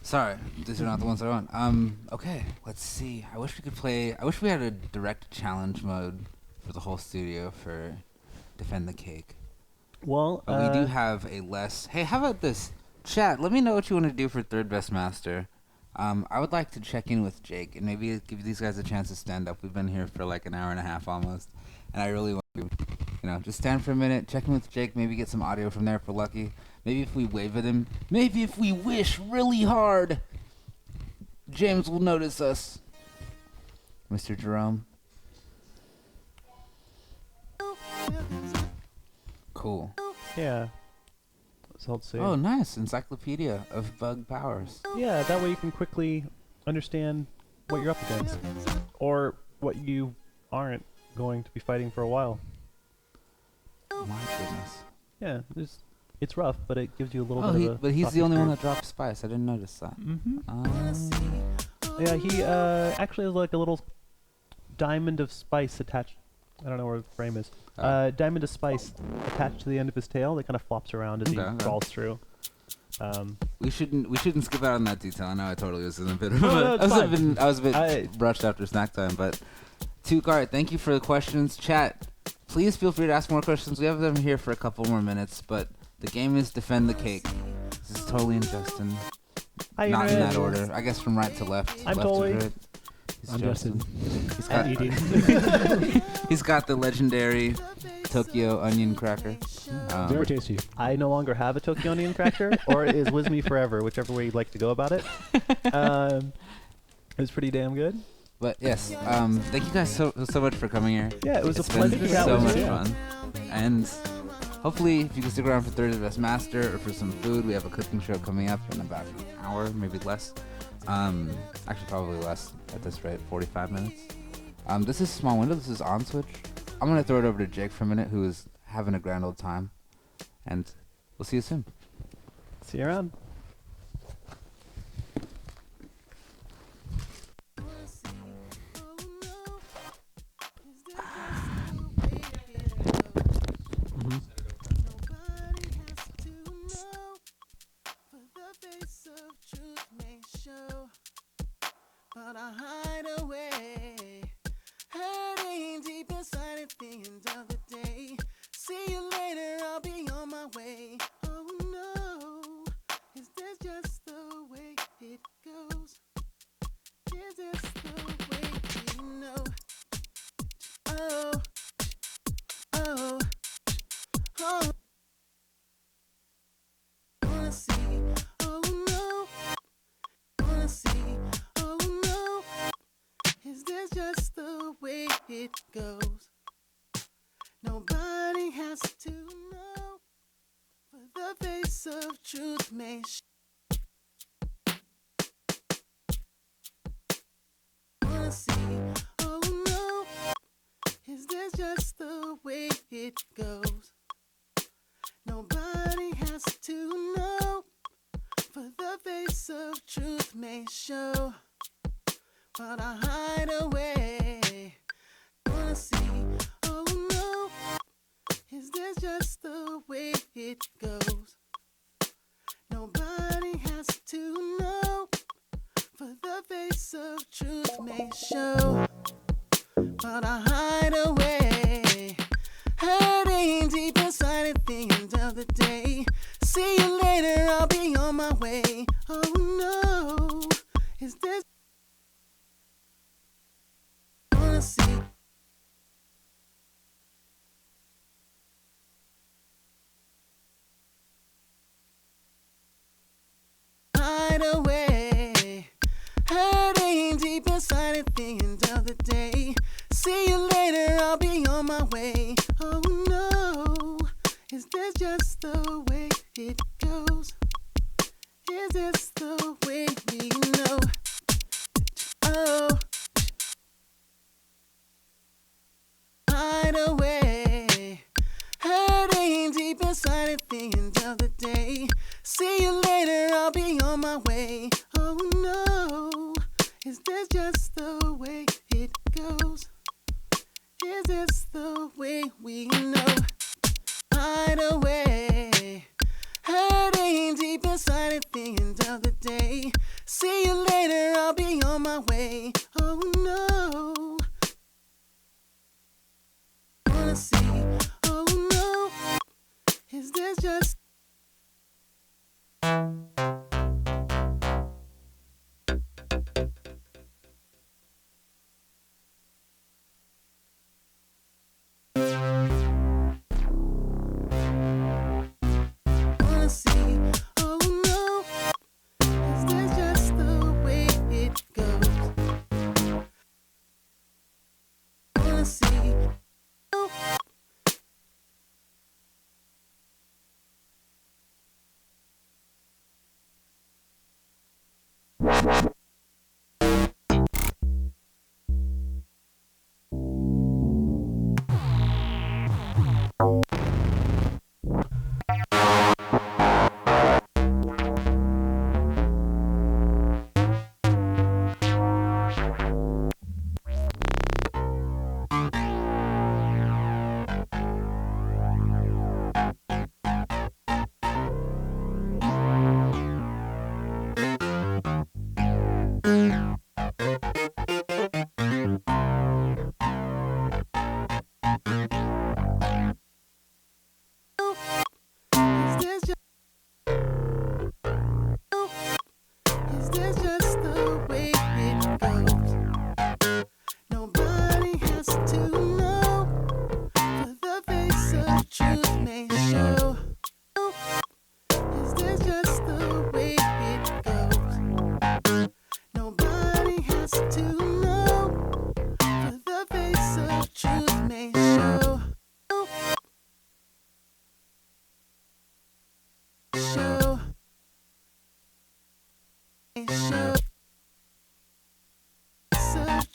Sorry, these are not the ones I want. Okay, let's see. I wish we could play. I wish we had a direct challenge mode for the whole studio for Defend the Cake. Well, But we do have a less. Hey, how about this? Chat, let me know what you want to do for third best master. I would like to check in with Jake and maybe give these guys a chance to stand up. We've been here for like an hour and a half almost, and I really want to, just stand for a minute, check in with Jake, maybe get some audio from there if we're lucky. Maybe if we wave at him, maybe if we wish really hard, James will notice us. Mr. Jerome. Cool. Yeah. That's all to say. Oh, nice. Encyclopedia of bug powers. Yeah, that way you can quickly understand what you're up against. Or what you aren't going to be fighting for a while. My goodness. Yeah, it's rough, but it gives you a little bit of a... But he's soft the only one that experience. dropped spice. I didn't notice that. Yeah, he actually has like a little diamond of spice attached. I don't know where the frame is. Diamond of spice attached to the end of his tail that kind of flops around as he crawls through. We shouldn't skip out on that detail. I know I totally was in a bit of No, it's fine. I was a bit rushed after snack time, but Tukart, thank you for the questions. Chat, please feel free to ask more questions. We have them here for a couple more minutes, but the game is Defend the Cake. This is Totally and Justin. Hi, Not in Red. that order. I guess from right to left. I'm left Totally. to right. He's I'm Justin. He's got, he's got the legendary Tokyo onion cracker. Very tasty. I no longer have a Tokyo onion cracker, or it is with me forever, whichever way you'd like to go about it. It was pretty damn good. But yes, thank you guys so much for coming here. Yeah, it was It's a pleasure been to chat so with much you. fun. And hopefully, if you can stick around for Thursday Best Master or for some food, we have a cooking show coming up in about an hour, maybe less. Actually, probably less at this rate, 45 minutes. This is Small Window. This is On Switch. I'm going to throw it over to Jake for a minute, who is having a grand old time. And we'll see you soon. See you around. But I hide away, hurting deep inside at the end of the day. See you later, I'll be on my way. Oh no, is this just the way it goes? Is this the way we know? Oh, oh, oh. Wanna see, oh no, wanna see. Is this just the way it goes? Nobody has to know, but the face of truth may wanna see, oh no, is this just the way it goes? Nobody has to know, for the face of truth may show. But I hide away. Wanna see, oh no, is this just the way it goes? Nobody has to know, for the face of truth may show. But I hide away, hurting deep inside at the end of the day. See you later, I'll be on my way. Oh no, is this see? Hide away, hurting deep inside at the end of the day. See you later, I'll be on my way. Oh no, is this just the way it goes? Is this the way we know? Oh, hide away, hurting deep inside at the end of the day. See you later, I'll be on my way. Oh no, is this just the way it goes? Is this the way we know? Hide away, hurting deep inside at the end of the day. See you later, I'll be on my way. Oh no, wanna see, oh no, is this just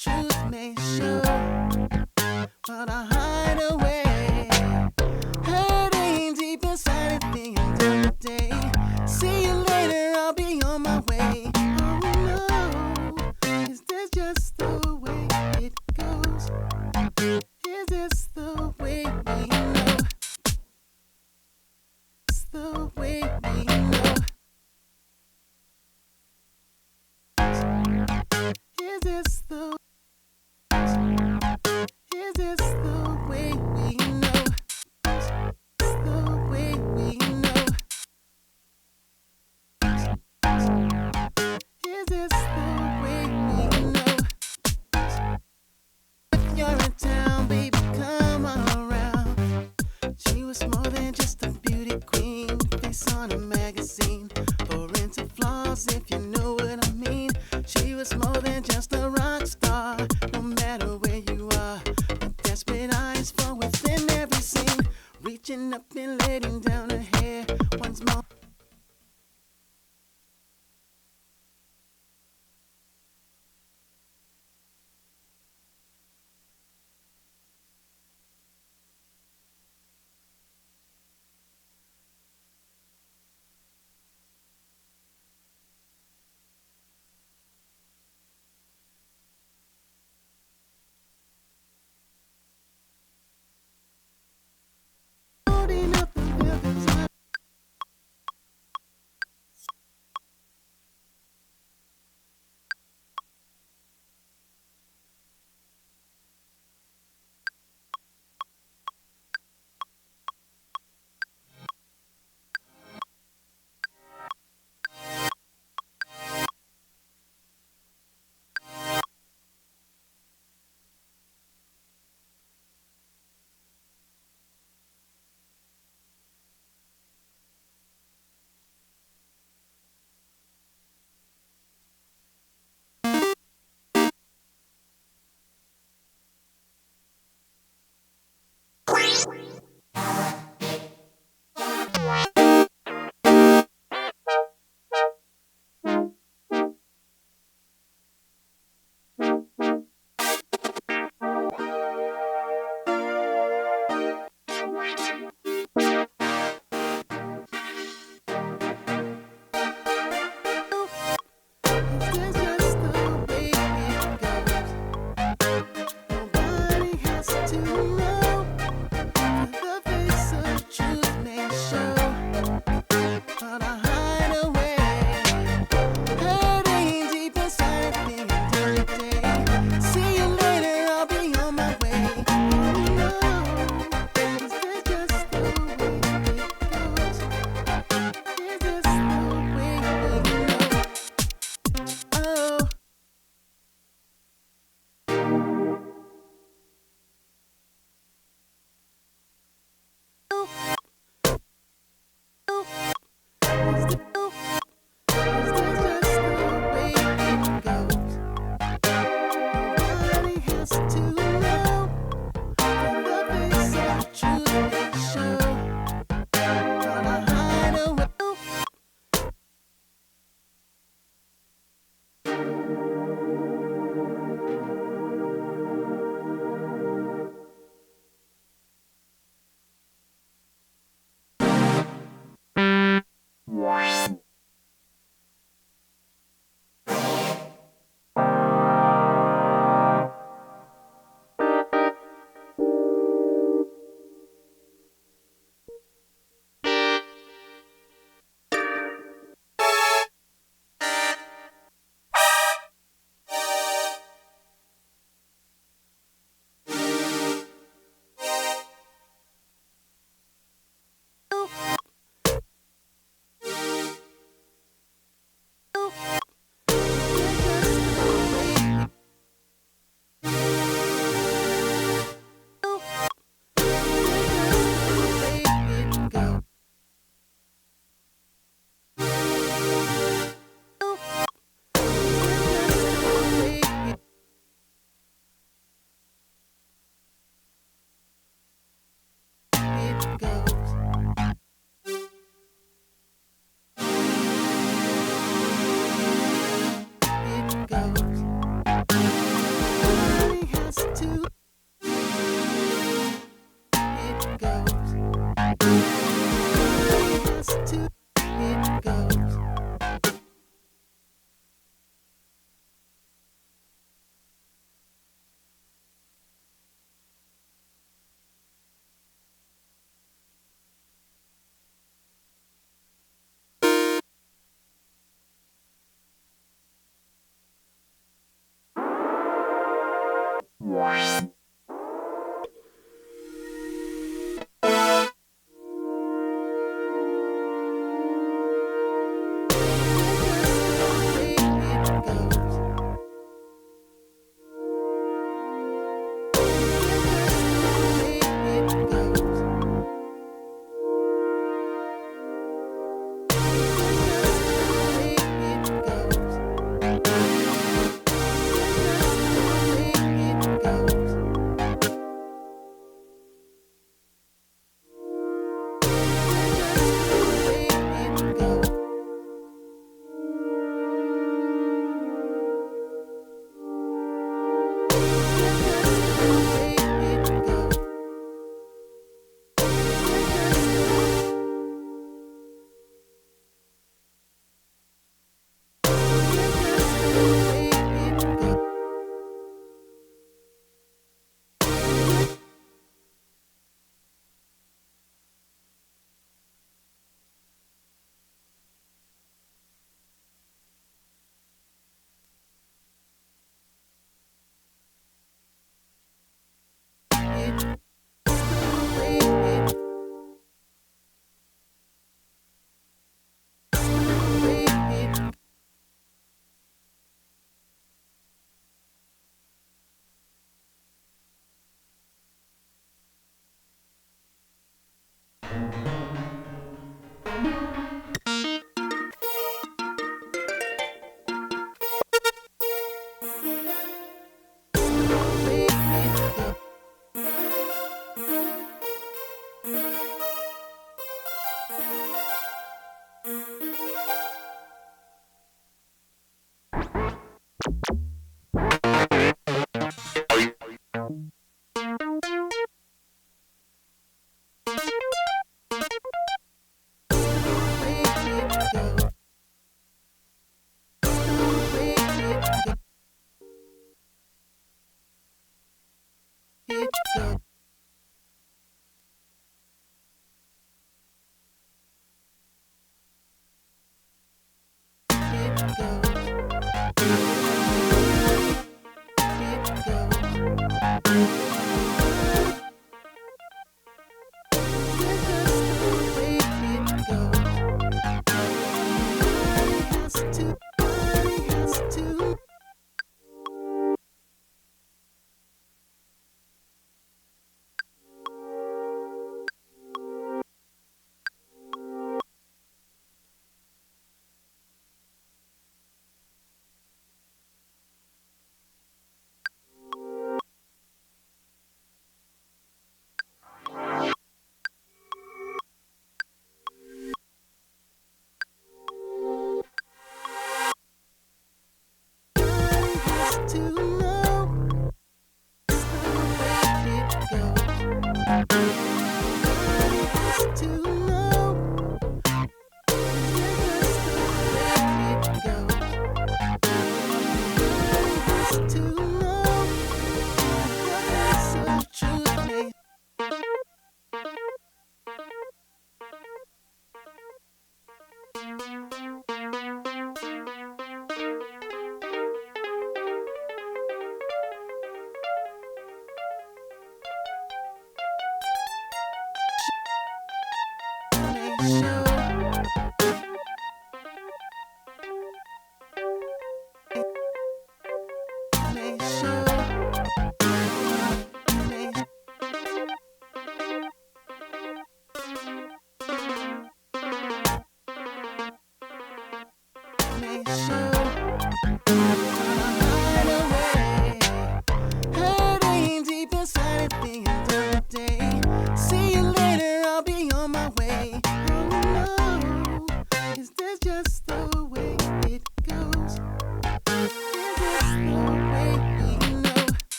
truth may show, but I hide away, hurting deep inside at the end of the day. See you later, I'll be on my way. Oh no, is this just the way it goes? Is this the way we know? It's the way we know. Is this the Is this the way we know? It's the way we know. Is this the way we know? If you're in town, baby, come around. She was more than just a beauty queen, face on a magazine, parental flaws, if you know what I mean. She was more than just a rock star, no matter where you are. With desperate eyes for within every scene, reaching up and letting down her hair once more.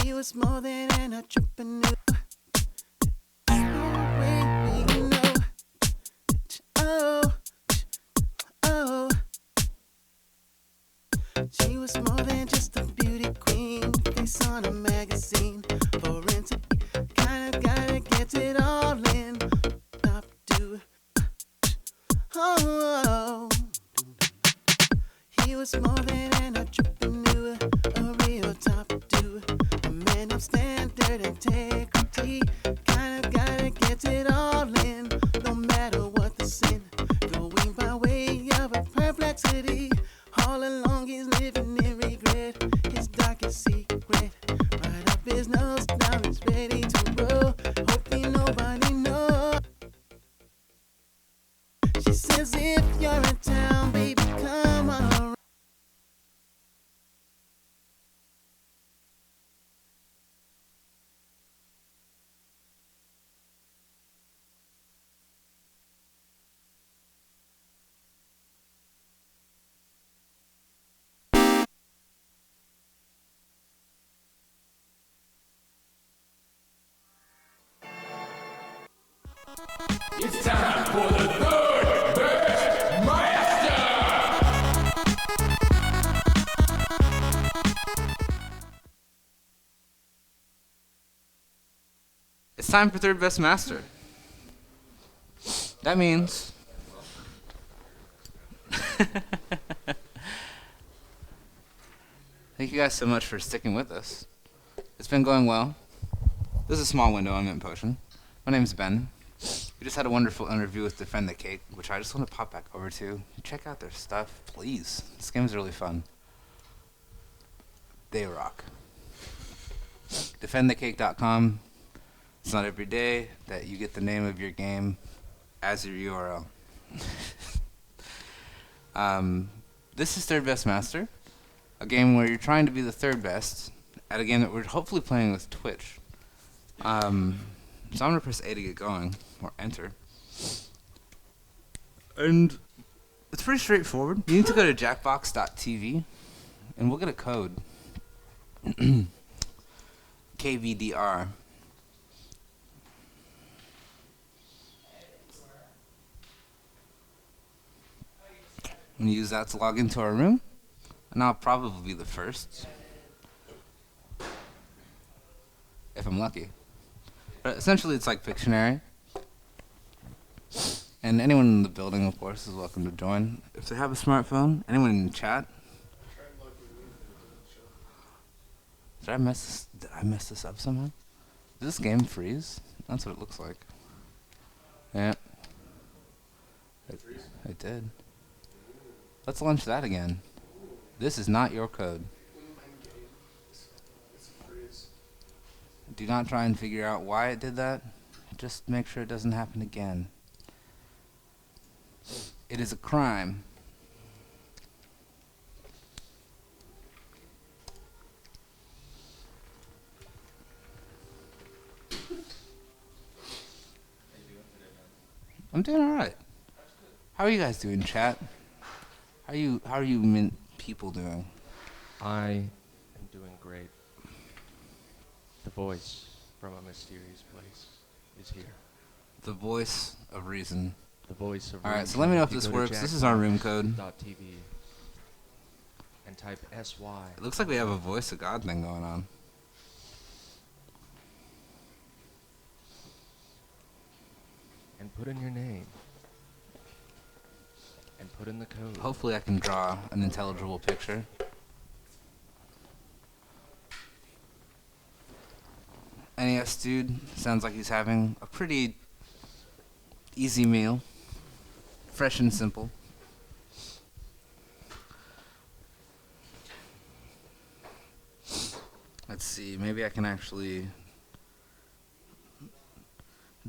He was more than an entrepreneur. No way She was more than just a beauty queen, face on a magazine. Forensic, kinda gotta get it all in. Top do. Oh, he was more than an entrepreneur, a real top do. A man of standard integrity, kinda gotta get it all in. No matter what the sin, going by way of a perplexity. All along he's living in regret, his darkest secret. Right up his nose, now he's ready to roll. Hoping nobody knows. She says if you're in town, baby, come on. It's time for the third best master. It's time for third best master. That means thank you guys so much for sticking with us. It's been going well. This is a small window on Mint Potion. My name's Ben. We just had a wonderful interview with Defend the Cake, which I just want to pop back over to. Check out their stuff, please. This game's really fun. They rock. DefendTheCake.com. It's not every day that you get the name of your game as your URL. This is Third Best Master, a game where you're trying to be the third best at a game that we're hopefully playing with Twitch. So I'm going to press A to get going, or enter. And it's pretty straightforward. You need to go to jackbox.tv, and we'll get a code. KVDR. I'm going to use that to log into our room, and I'll probably be the first. If I'm lucky. But essentially it's like Pictionary. And anyone in the building, of course, is welcome to join. If they have a smartphone, anyone in the chat. Did I mess this up somehow? Did this game freeze? That's what it looks like. Yeah. It did. Let's launch that again. This is not your code. Do not try and figure out why it did that. Just make sure it doesn't happen again. It is a crime. I'm doing alright. How are you guys doing, chat? How are you Mint people doing? I am doing great. The voice from a mysterious place is here. The voice of reason. The voice of Alright, reason. so let me know if You this go to works. This is our room code. jackbox.tv and type SY. It looks like we have a voice of God thing going on. And put in your name. And put in the code. Hopefully I can draw an intelligible picture. NES dude sounds like he's having a pretty easy meal. Fresh and simple. Let's see, maybe I can actually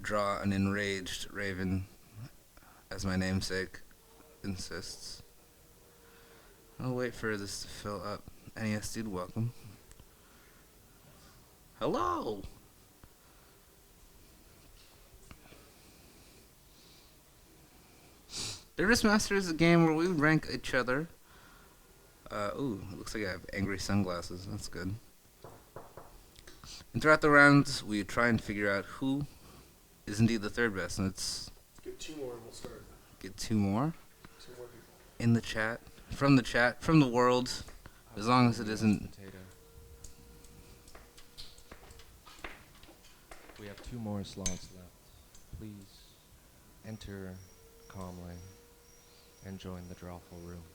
draw an enraged raven as my namesake insists. I'll wait for this to fill up. NES dude, welcome. Hello! Third Master is a game where we rank each other. Ooh, it looks like I have angry sunglasses. That's good. And throughout the rounds, we try and figure out who is indeed the third best. And it's... Get 2 more and we'll start. Get 2 more? 2 more people. In the chat. From the chat. From the world. As long as it isn't. Potato. We have 2 more slots left. Please enter calmly and join the drawful room.